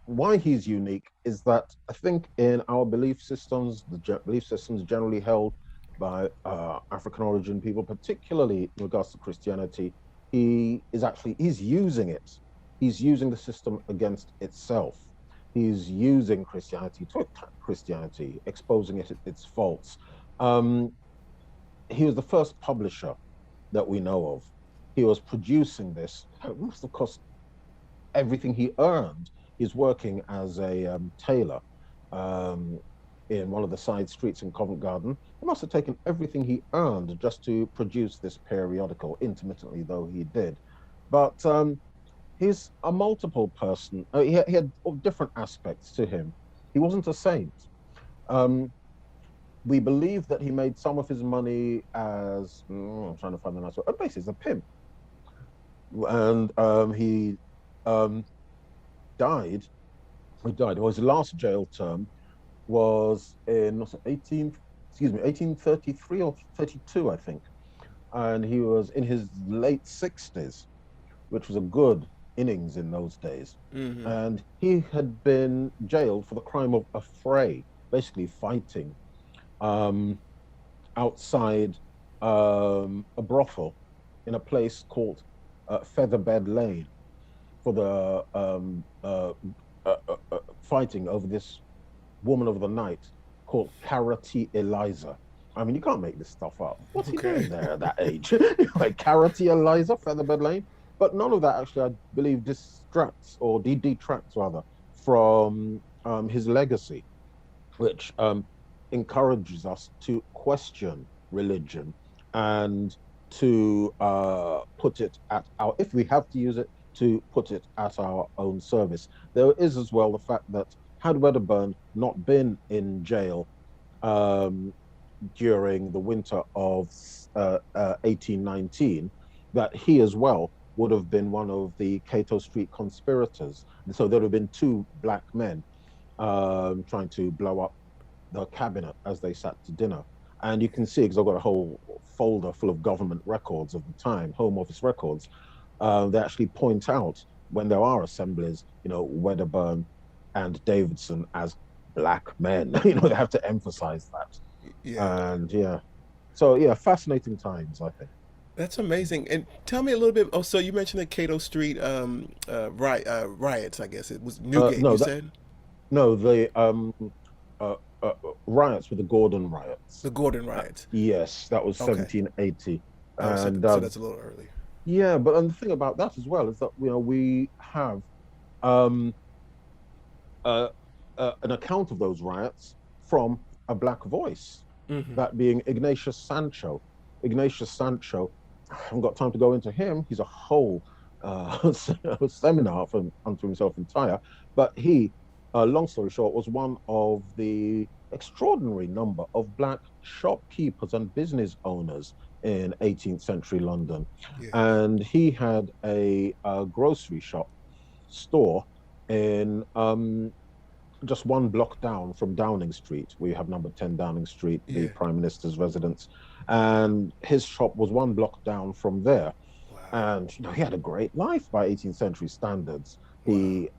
why he's unique is that I think in our belief systems, belief systems generally held by African origin people, particularly in regards to Christianity, he's using it. He's using the system against itself. He's using Christianity to attack Christianity, exposing it at its faults. He was the first publisher that we know of. He was producing this. It must have cost everything he earned. he's working as a tailor um, in one of the side streets in Covent Garden. He must have taken everything he earned just to produce this periodical, intermittently though he did. But he's a multiple person. He had different aspects to him. He wasn't a saint. Um, we believe that he made some of his money as I'm trying to find the nice word. Basically, as a pimp, and he um, died. He died. Well, his last jail term was in 1833 or 32, I think, and he was in his late 60s, which was a good innings in those days. Mm-hmm. And he had been jailed for the crime of affray, basically fighting outside a brothel in a place called Featherbed Lane for the fighting over this woman of the night called Carroty Eliza. I mean, you can't make this stuff up. What's he doing there at that age? Like Carroty Eliza, Featherbed Lane? But none of that actually, I believe, detracts rather from his legacy, which encourages us to question religion and to put it at our, if we have to use it, to put it at our own service. There is as well the fact that had Wedderburn not been in jail during the winter of 1819, that he as well would have been one of the Cato Street conspirators. And so there would have been two black men trying to blow up the cabinet as they sat to dinner. And you can see, because I've got a whole folder full of government records of the time, Home Office records, they actually point out when there are assemblies, Wedderburn and Davidson as black men. They have to emphasize that. Yeah. And so fascinating times, I think. That's amazing. And tell me a little bit. Oh, so you mentioned the Cato Street riots. I guess it was Newgate. No, you said no, the riots were the Gordon riots. the Gordon riots. Yes, that was Okay. Oh,1780. so, And so that's a little early. yeah, but and the thing about that as well is that we have um, an account of those riots from a black voice, Mm-hmm. that being Ignatius Sancho. Ignatius Sancho, I haven't got time to go into him. He's a whole seminar unto himself entire. But he, long story short, was one of the extraordinary number of black shopkeepers and business owners in 18th century London. Yeah. And he had a grocery store in just one block down from Downing Street. We have number 10 Downing Street, the Yeah. Prime Minister's residence. And his shop was one block down from there. Wow. And he had a great life by 18th century standards. He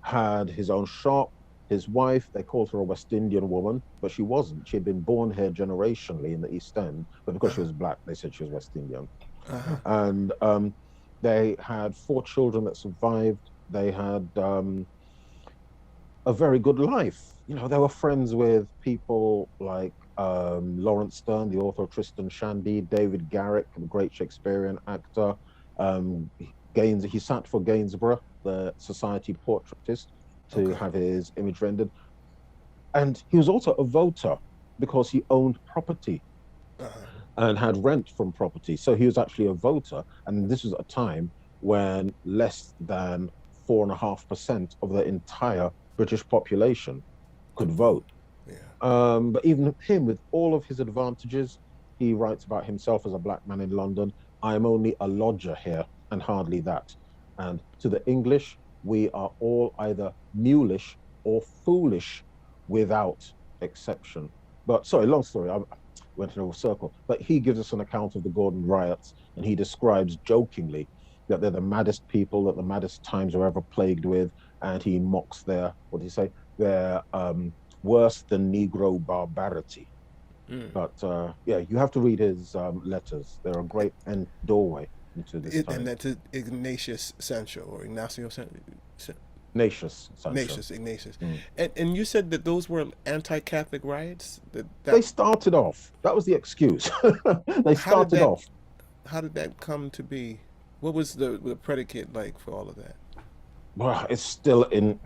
had his own shop. His wife, they called her a West Indian woman, but she wasn't. She had been born here generationally in the East End, but because she was black, they said she was West Indian. Uh-huh. And they had 4 children that survived. They had a very good life. They were friends with people like Lawrence Sterne, the author of Tristan Shandy, David Garrick, the great Shakespearean actor. He sat for Gainsborough, the society portraitist, to have his image rendered. And he was also a voter because he owned property and had rent from property. So he was actually a voter. And this was a time when less than 4.5% of the entire British population could vote. Yeah. But even him, with all of his advantages, he writes about himself as a black man in London. I am only a lodger here, and hardly that. And to the English, we are all either mulish or foolish, without exception. But sorry, long story. I went in a circle. But he gives us an account of the Gordon riots, and he describes jokingly that they're the maddest people that the maddest times are ever plagued with, and he mocks their, what do you say, their worse than Negro barbarity. But you have to read his letters. They're a great doorway into this time. And that's Ignatius Sancho or Ignacio Sancho. Ignatius Sancho. Ignatius. And you said that those were anti-Catholic riots? They started off. That was the excuse. They started off. How did that come to be? What was the predicate like for all of that? well, it's still in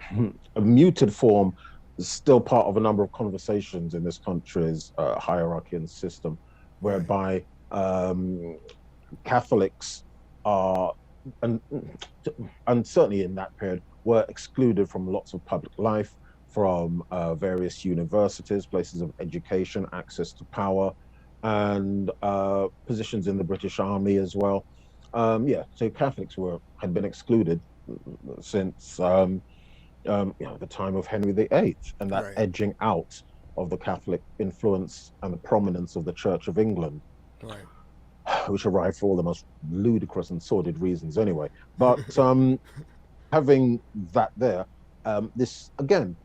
a muted form, still part of a number of conversations in this country's hierarchy and system, Right. whereby Catholics are, and, and certainly in that period, were excluded from lots of public life, from various universities, places of education, access to power, and positions in the British Army as well. Yeah, so Catholics had been excluded since the time of Henry VIII, and that Right. edging out of the Catholic influence and the prominence of the Church of England, Right. which arrived for all the most ludicrous and sordid reasons anyway. But having that there, this again,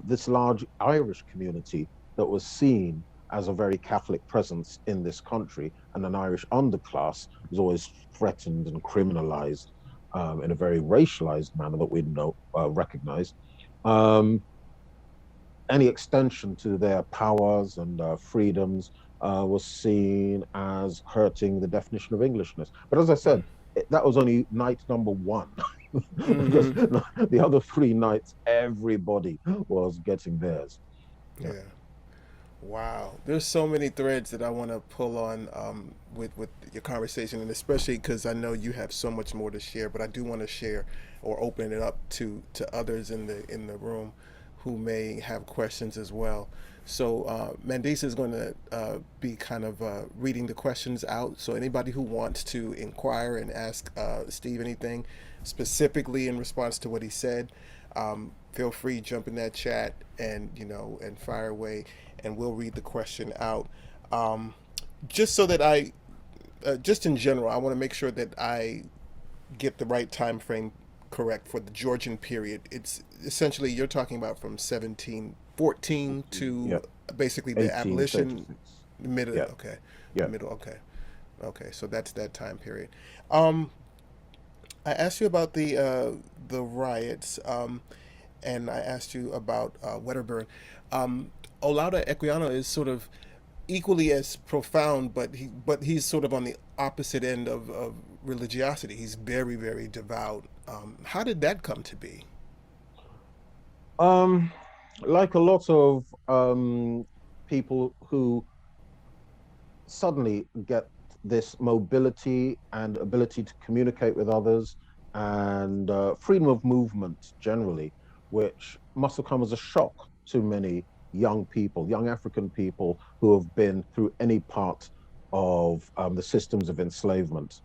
this large Irish community that was seen as a very Catholic presence in this country, and an Irish underclass was always threatened and criminalized in a very racialized manner that we know recognize. Um, any extension to their powers and freedoms was seen as hurting the definition of Englishness. But as I said, that was only night number one, because Mm-hmm. the other three nights, everybody was getting theirs. Yeah. Yeah. Wow, there's so many threads that I want to pull on with your conversation, and especially because I know you have so much more to share. But I do want to share or open it up to others in the room who may have questions as well. So Mandisa is going to be kind of reading the questions out. So anybody who wants to inquire and ask Steve anything specifically in response to what he said, feel free jump in that chat and and fire away, and we'll read the question out. Um, just so that just in general, I want to make sure that I get the right time frame correct for the Georgian period. It's essentially you're talking about from 1714 to Yep. basically the abolition, 1836. middle. Yeah. Okay, the Yeah. middle. Okay, okay. So that's that time period. Um, I asked you about the riots, and I asked you about Wedderburn. Olaudah Equiano is sort of equally as profound, but he's sort of on the opposite end of religiosity. He's very very devout. How did that come to be? Um, like a lot of people who suddenly get this mobility and ability to communicate with others, and freedom of movement generally, which must have come as a shock to many young people, young African people who have been through any part of the systems of enslavement,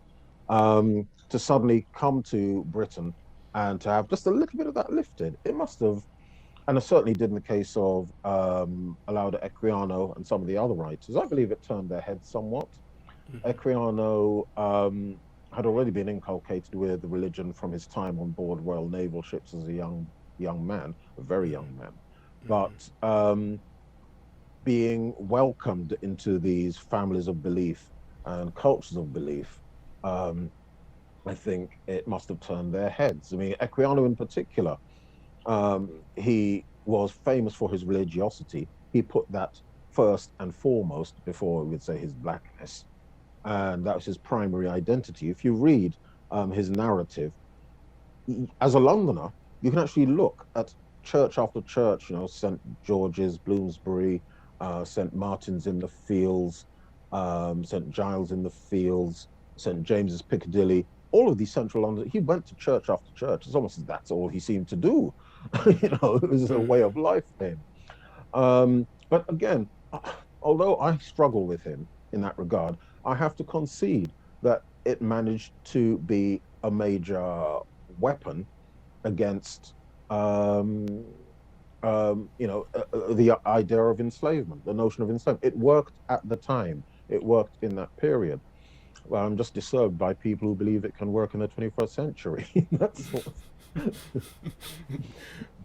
to suddenly come to Britain and to have just a little bit of that lifted. It must have, and it certainly did in the case of Olaudah Equiano and some of the other writers. I believe it turned their heads somewhat. Mm-hmm. Equiano had already been inculcated with the religion from his time on board Royal Naval ships as a young man, a very young man. But Mm-hmm. being welcomed into these families of belief and cultures of belief, um, I think it must have turned their heads. I mean, Equiano in particular, he was famous for his religiosity. He put that first and foremost before we would say his blackness, and that was his primary identity. If you read his narrative, as a Londoner, you can actually look at church after church, St. George's, Bloomsbury, St. Martin's in the Fields, St. Giles in the Fields, St. James's Piccadilly, all of these central London. He went to church after church. It's almost as that's all he seemed to do. It was a way of life for him. But again, although I struggle with him in that regard, I have to concede that it managed to be a major weapon against the idea of enslavement, the notion of enslavement. It worked at the time. It worked in that period. Well, I'm just disturbed by people who believe it can work in the 21st century. That's what...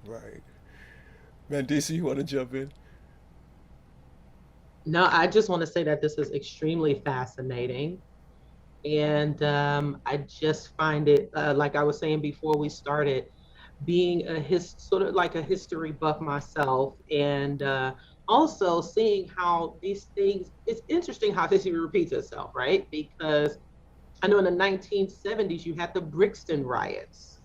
Right. Mandisa, you want to jump in? No, I just want to say that this is extremely fascinating. And I just find it, like I was saying before we started, being sort of like a history buff myself, and also seeing how these things, it's interesting how history repeats itself, right? Because I know in the 1970s, you had the Brixton riots,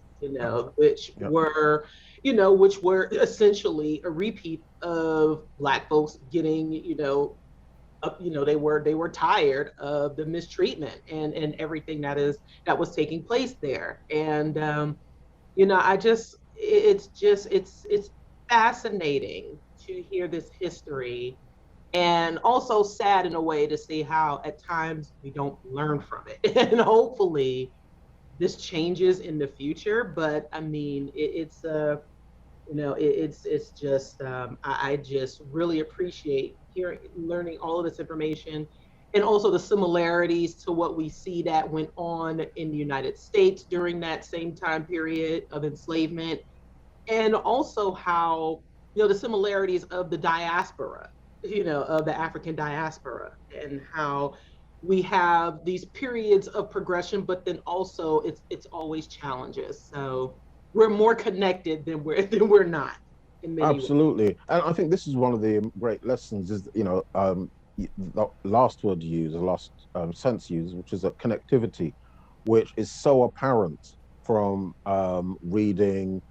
which Yeah. were, which were essentially a repeat of Black folks getting, they were tired of the mistreatment and everything that was taking place there. And I just it's fascinating to hear this history, and also sad in a way to see how at times we don't learn from it. And hopefully this changes in the future. But I mean, it's just I just really appreciate learning all of this information, and also the similarities to what we see that went on in the United States during that same time period of enslavement, and also how, the similarities of the diaspora, of the African diaspora, and how we have these periods of progression, but then also it's always challenges. So we're more connected than we're not in many ways. Absolutely. And I think this is one of the great lessons is, the last word used, the last sense used, which is a connectivity, which is so apparent from reading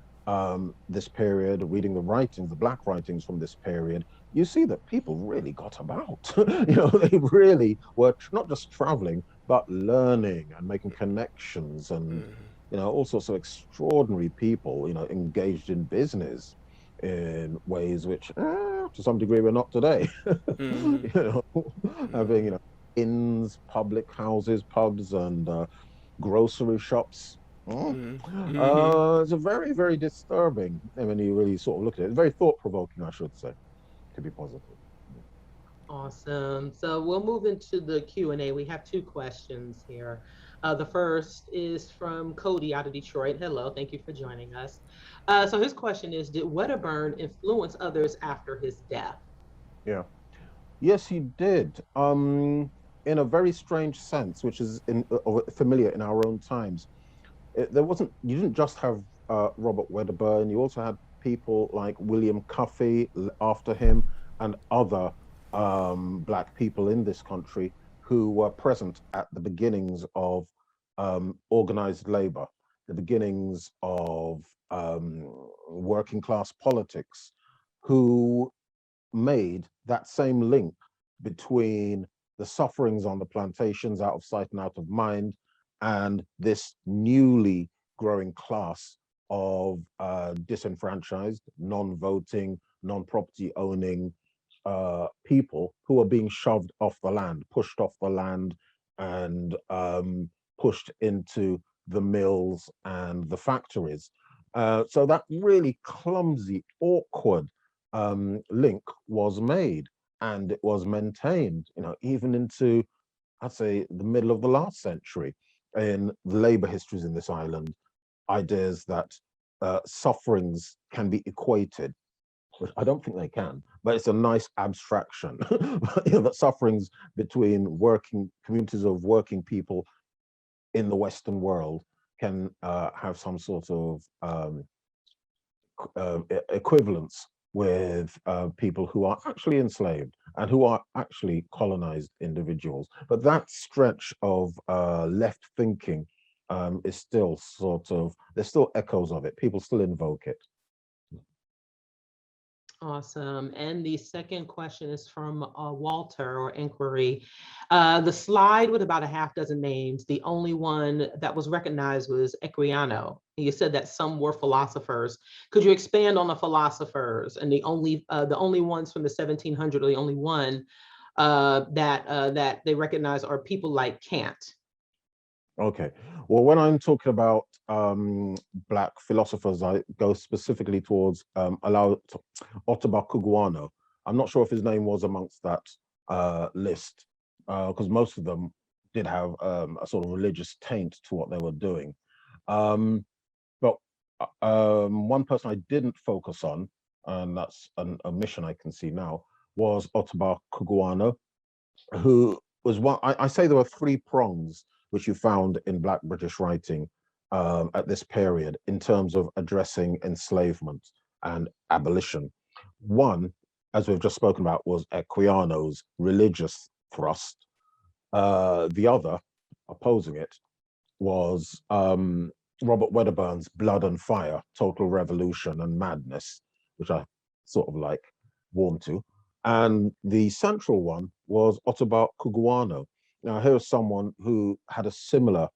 this period, reading the writings, the Black writings from this period. You see that people really got about. They really were not just traveling, but learning and making connections, and all sorts of extraordinary people, engaged in business in ways which, to some degree, we're not today. Having, inns, public houses, pubs, and grocery shops. It's a very, very disturbing. I mean, you really sort of look at it. Very thought-provoking, I should say, to be positive. Awesome. So we'll move into the Q&A. We have two questions here. The first is from Cody out of Detroit. Hello, thank you for joining us. So his question is, did Wedderburn influence others after his death? Yeah. Yes, he did. In a very strange sense, which is familiar in our own times. You didn't just have Robert Wedderburn, you also had people like William Cuffey after him, and other Black people in this country who were present at the beginnings of organized labor, the beginnings of working class politics, who made that same link between the sufferings on the plantations, out of sight and out of mind, and this newly growing class of disenfranchised, non-voting, non-property owning people who are being shoved off the land, pushed off the land, and pushed into the mills and the factories. So that really clumsy, awkward link was made, and it was maintained, even into, I'd say, the middle of the last century in the labor histories in this island. Ideas that sufferings can be equated, which I don't think they can, but it's a nice abstraction. That sufferings between communities of working people in the Western world can have some sort of equivalence with people who are actually enslaved and who are actually colonized individuals. But that stretch of left thinking is still there's still echoes of it. People still invoke it. Awesome. And the second question is from Walter, or inquiry. The slide with about a half dozen names, the only one that was recognized was Equiano. You said that some were philosophers. Could you expand on the philosophers, and the only ones from the 1700s, or the only one that they recognize are people like Kant? Okay. Well, when I'm talking about Black philosophers, I go specifically towards Ottobah Cugoano. I'm not sure if his name was amongst that list, because most of them did have a sort of religious taint to what they were doing. But one person I didn't focus on, and that's an omission I can see now, was Ottobah Cugoano, who was one. I say there were three prongs which you found in Black British writing at this period in terms of addressing enslavement and abolition. One, as we've just spoken about, was Equiano's religious thrust. The other, opposing it, was Robert Wedderburn's Blood and Fire, Total Revolution and Madness, which I sort of like warm to. And the central one was Ottobah Cugoano. Now, here's someone who had a similar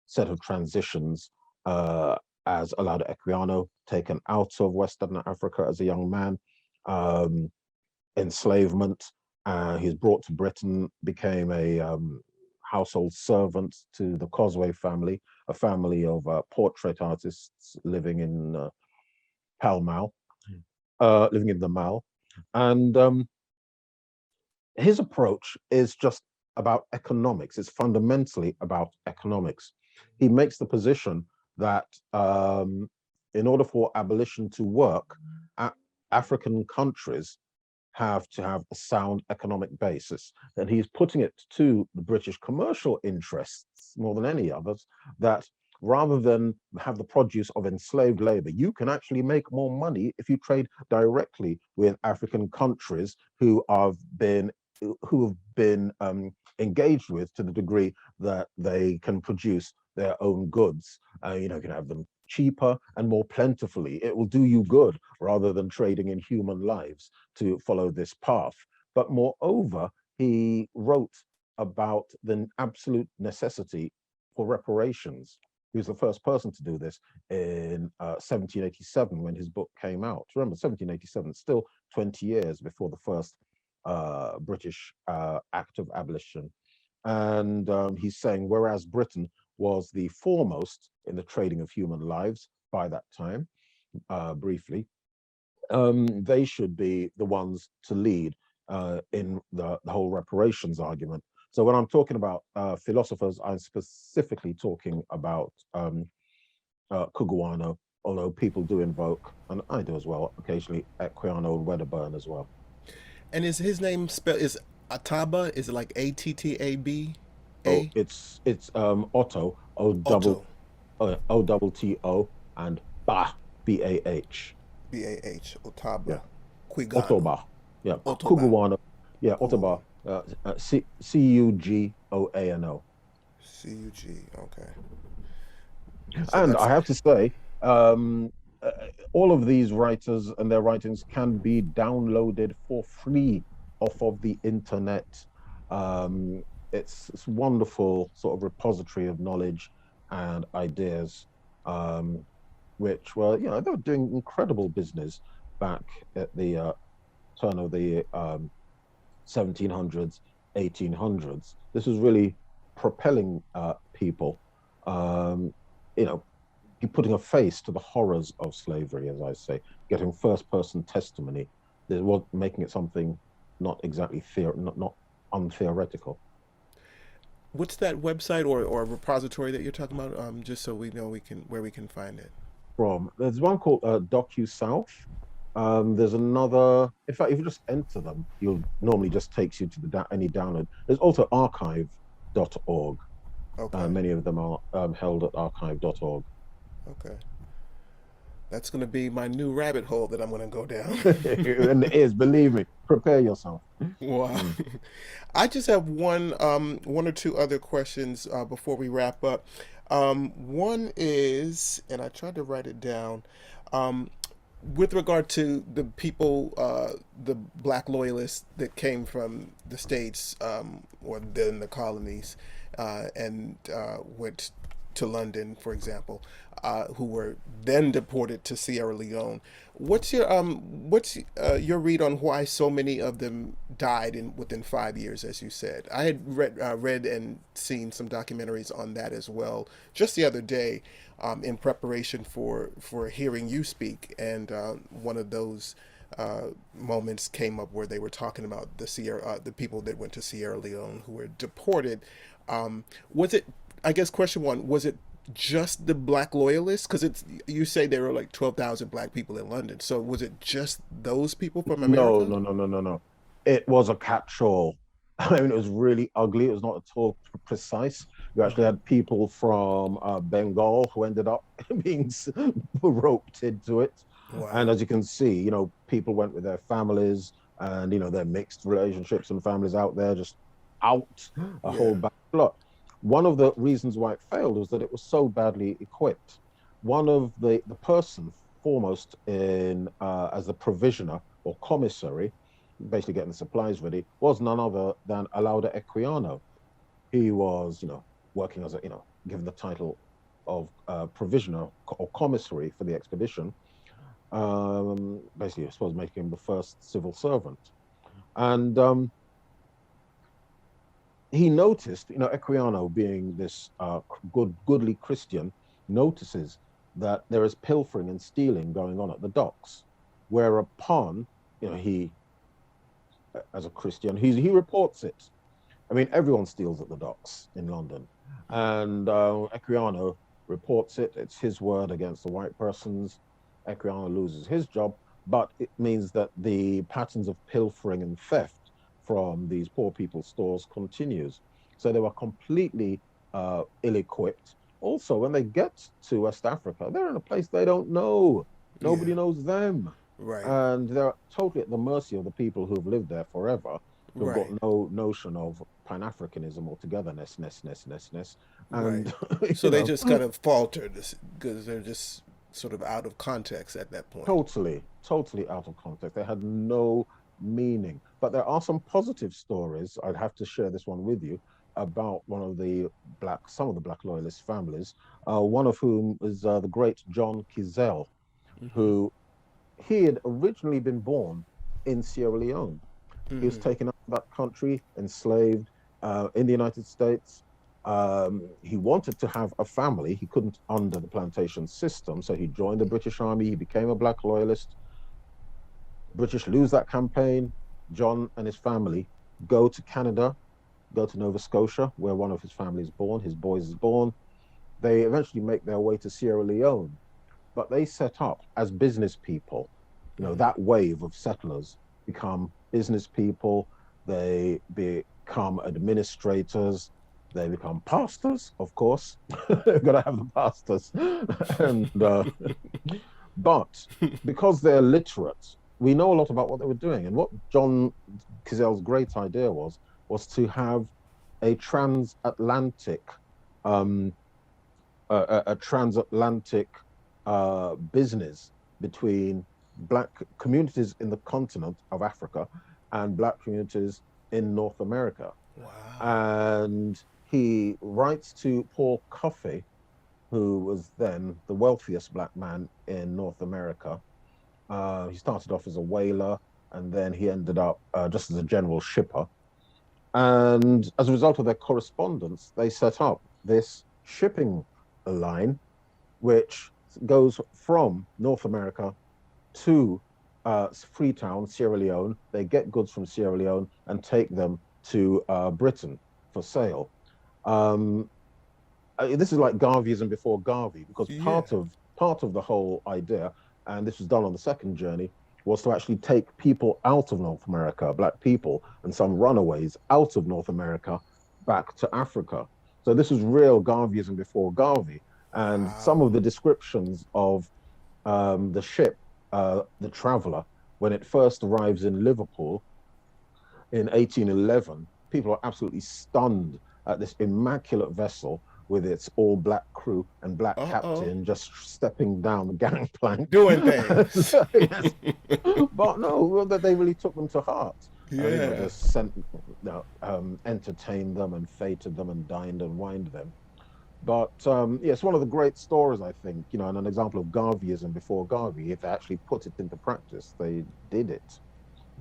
set of transitions as Olaudah Equiano, taken out of Western Africa as a young man, enslavement. He's brought to Britain, became a household servant to the Causeway family, a family of portrait artists living in Pall Mall, living in the Mall. And his approach is just about economics. It's fundamentally about economics. He makes the position that in order for abolition to work, African countries have to have a sound economic basis. And he's putting it to the British commercial interests more than any others, that rather than have the produce of enslaved labor, you can actually make more money if you trade directly with African countries who have been engaged with to the degree that they can produce their own goods. You can have them cheaper and more plentifully. It will do you good rather than trading in human lives to follow this path. But moreover, he wrote about the absolute necessity for reparations. He was the first person to do this in 1787 when his book came out. Remember, 1787, still 20 years before the first British Act of Abolition. And he's saying, whereas Britain was the foremost in the trading of human lives by that time, briefly, they should be the ones to lead in the whole reparations argument. So when I'm talking about philosophers, I'm specifically talking about Cugoano, although people do invoke, and I do as well, occasionally, Equiano and Wedderburn as well. And is his name spelled, is Ataba? Is it like Attab? Oh, A? it's Otto, Otto. O double T O, and Bah, BAH. Bah. Yeah, Otaba. Quigano. Ottobah. Yeah, Otoba. Cugoano. Yeah, Cool. Ottobah. Cugoano. CUG. Okay. So And I that's have to say, uh, all of these writers and their writings can be downloaded for free off of the internet. It's wonderful sort of repository of knowledge and ideas, which were, they were doing incredible business back at the turn of the 1700s, 1800s. This was really propelling people, um, you know, putting a face to the horrors of slavery, as I say, getting first-person testimony. There was making it something not exactly not untheoretical. what's that website or repository that you're talking about? Just so we know where we can find it. There's one called DocuSouth. There's another. In fact, if you just enter them, you'll normally just takes you to any download. There's also archive.org. Okay. Many of them are held at archive.org. Okay. That's going to be my new rabbit hole that I'm going to go down. And it is, believe me, prepare yourself. Wow. Mm. I just have one or two other questions before we wrap up. One is, and I tried to write it down, um, with regard to the people, the black loyalists that came from the states or then the colonies and went to London, for example, who were then deported to Sierra Leone. What's your read on why so many of them died within 5 years, as you said? I had read and seen some documentaries on that as well, just the other day, in preparation for hearing you speak, and one of those moments came up where they were talking about the people that went to Sierra Leone who were deported. Was it? I guess question one, was it just the black loyalists? Because you say there were like 12,000 black people in London. So was it just those people from No, America? no, no, no, no, no. It was a catch-all. I mean, it was really ugly. It was not at all precise. You actually Mm-hmm. had people from Bengal who ended up being roped into it. And Wow. as you can see, people went with their families and, their mixed relationships and families out there, just out a Yeah. whole bad lot. One of the reasons why it failed was that it was so badly equipped. one of the person foremost in as the provisioner or commissary, basically getting the supplies ready, was none other than Alauda Equiano. He was, working as a, given the title of provisioner or commissary for the expedition. Basically, I suppose making him the first civil servant. And he noticed, Equiano being this goodly Christian, notices that there is pilfering and stealing going on at the docks. Whereupon, he, as a Christian, he reports it. I mean, everyone steals at the docks in London. And Equiano reports it. It's his word against the white person's. Equiano loses his job, but it means that the patterns of pilfering and theft from these poor people's stores continues. So they were completely ill-equipped. Also, when they get to West Africa, they're in a place they don't know. Nobody Yeah. knows them. Right. And they're totally at the mercy of the people who've lived there forever, who've got Right. no notion of Pan-Africanism or togetherness. Right. And, So they just kind of faltered because they're just sort of out of context at that point. totally out of context. They had no meaning. But there are some positive stories. I'd have to share this one with you about some of the black loyalist families, one of whom is the great John Kizell, Mm-hmm. who he had originally been born in Sierra Leone. He was Mm-hmm. taken out of that country, enslaved in the United States. He wanted to have a family. He couldn't under the plantation system, so he joined the British Army. He became a black loyalist. British lose that campaign. John and his family go to Canada, go to Nova Scotia, where one of his family is born. His boys is born. They eventually make their way to Sierra Leone, but they set up as business people. Mm-hmm. That wave of settlers become business people. They become administrators. They become pastors, of course. Gotta have the pastors. And but because they're literate, we know a lot about what they were doing. And what John Cazell's great idea was to have a transatlantic um, a transatlantic business between black communities in the continent of Africa and black communities in North America. Wow. And he writes to Paul Coffey, who was then the wealthiest black man in North America. He started off as a whaler, and then he ended up just as a general shipper. And as a result of their correspondence, they set up this shipping line, which goes from North America to Freetown, Sierra Leone. They get goods from Sierra Leone and take them to Britain for sale. Um, this is like Garveyism before Garvey, because Yeah. part of the whole idea, and this was done on the second journey, was to actually take people out of North America, black people, and some runaways out of North America back to Africa. So this is real Garveyism before Garvey. And some Wow. of the descriptions of the ship, the Traveller, when it first arrives in Liverpool in 1811, people are absolutely stunned at this immaculate vessel with its all black crew and black Uh-oh. captain just stepping down the gangplank. Doing things. Yes, but no, well, that they really took them to heart. Yeah. Just sent, entertained them and feted them and dined and wined them. But yeah, it's one of the great stories, I think, and an example of Garveyism before Garvey. If they actually put it into practice, they did it.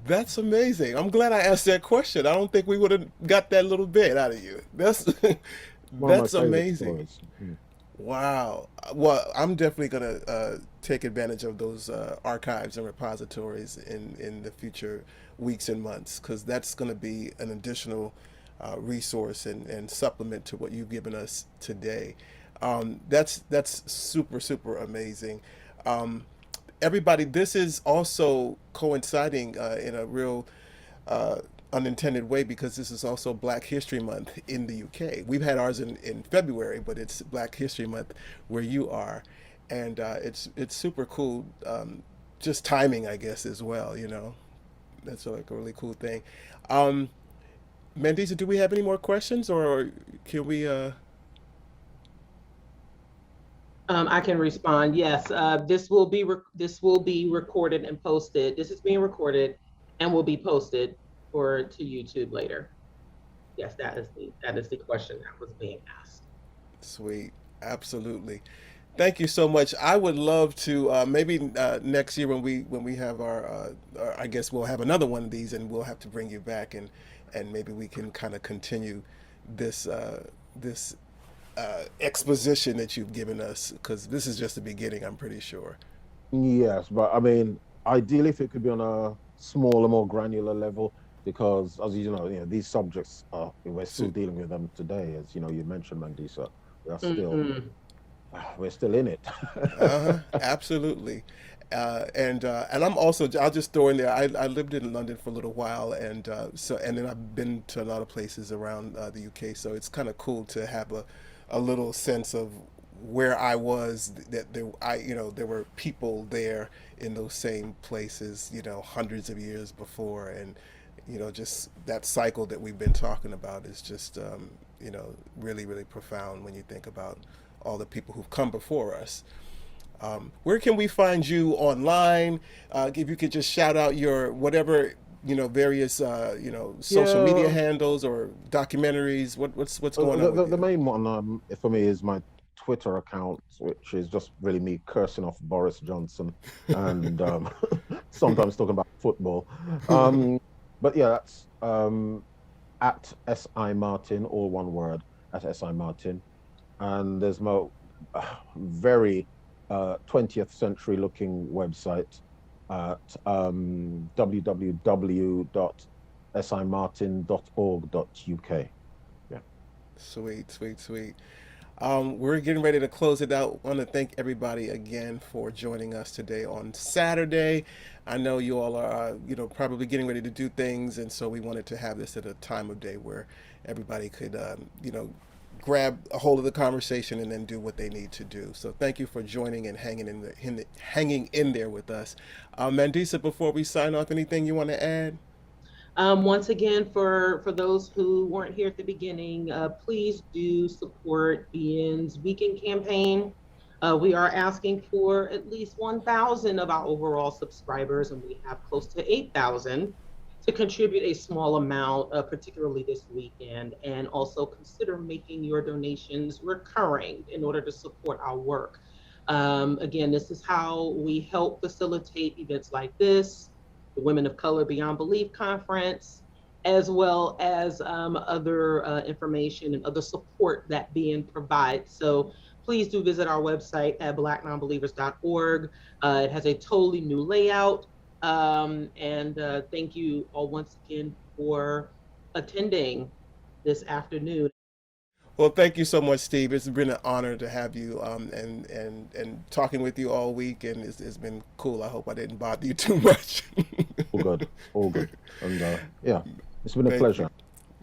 That's amazing. I'm glad I asked that question. I don't think we would have got that little bit out of you. That's One of my that's favorite amazing. stories. Mm. Wow. Well, I'm definitely gonna take advantage of those archives and repositories in the future weeks and months, because that's gonna be an additional resource and supplement to what you've given us today. That's super amazing. Um, Everybody, this is also coinciding in a real uh, unintended way, because this is also Black History Month in the UK. We've had ours in February, but it's Black History Month where you are, and it's super cool. Just timing, I guess, as well. That's like a really cool thing. Um, Mandisa, do we have any more questions, or can we? I can respond. Yes, this will be recorded and posted. This is being recorded and will be posted to YouTube later. Yes, that is the question that was being asked. Sweet. Absolutely. Thank you so much. I would love to maybe next year when we have I guess we'll have another one of these, and we'll have to bring you back, and maybe we can kind of continue this this exposition that you've given us, because this is just the beginning, I'm pretty sure. Yes, but I mean, ideally, if it could be on a smaller, more granular level, because as these subjects are, we're still So, dealing with them today, as you mentioned, Mandisa. We are still, Mhm. we're still in it. absolutely. And I'm also, I'll just throw in there, I lived in London for a little while, and then I've been to a lot of places around the UK, so it's kind of cool to have a little sense of where I was, that there were people there in those same places, hundreds of years before. And just that cycle that we've been talking about is just really, really profound when you think about all the people who've come before us. Where can we find you online? If you could just shout out your whatever, various social media Yeah, handles or documentaries. What's going the, on with the you? main one for me is my Twitter account, which is just really me cursing off Boris Johnson and sometimes talking about football. Um, but yeah, that's at SI Martin, all one word, at SI Martin. And there's my very 20th century looking website at www.simartin.org.uk. Yeah. Sweet, sweet, sweet. We're getting ready to close it out. I want to thank everybody again for joining us today on Saturday. I know you all are, probably getting ready to do things, and so we wanted to have this at a time of day where everybody could, grab a hold of the conversation and then do what they need to do. So thank you for joining and hanging in there with us. Mandisa, before we sign off, anything you want to add? Once again, for those who weren't here at the beginning, please do support Ian's weekend campaign. We are asking for at least 1,000 of our overall subscribers, and we have close to 8,000 to contribute a small amount, particularly this weekend, and also consider making your donations recurring in order to support our work. Again, this is how we help facilitate events like this, the Women of Color Beyond Belief Conference, as well as other information and other support that BN provides. So please do visit our website at BlackNonbelievers.org. It has a totally new layout. And thank you all once again for attending this afternoon. Well, thank you so much, Steve. It's been an honor to have you, and talking with you all week, and it's been cool. I hope I didn't bother you too much. All good. All good. And yeah, it's been a Thank you. pleasure.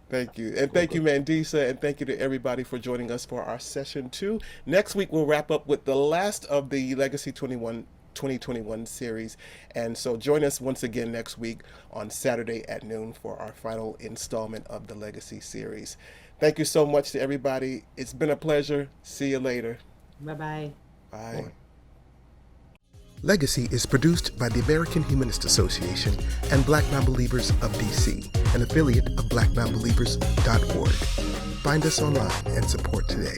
Thank you. And All thank you, good. Mandisa, and thank you to everybody for joining us for our session 2. Next week, we'll wrap up with the last of the Legacy 2021 series. And so join us once again next week on Saturday at noon for our final installment of the Legacy series. Thank you so much to everybody. It's been a pleasure. See you later. Bye-bye. Bye. Bye. Legacy is produced by the American Humanist Association and Black Nonbelievers of DC, an affiliate of BlackNonbelievers.org. Find us online and support today.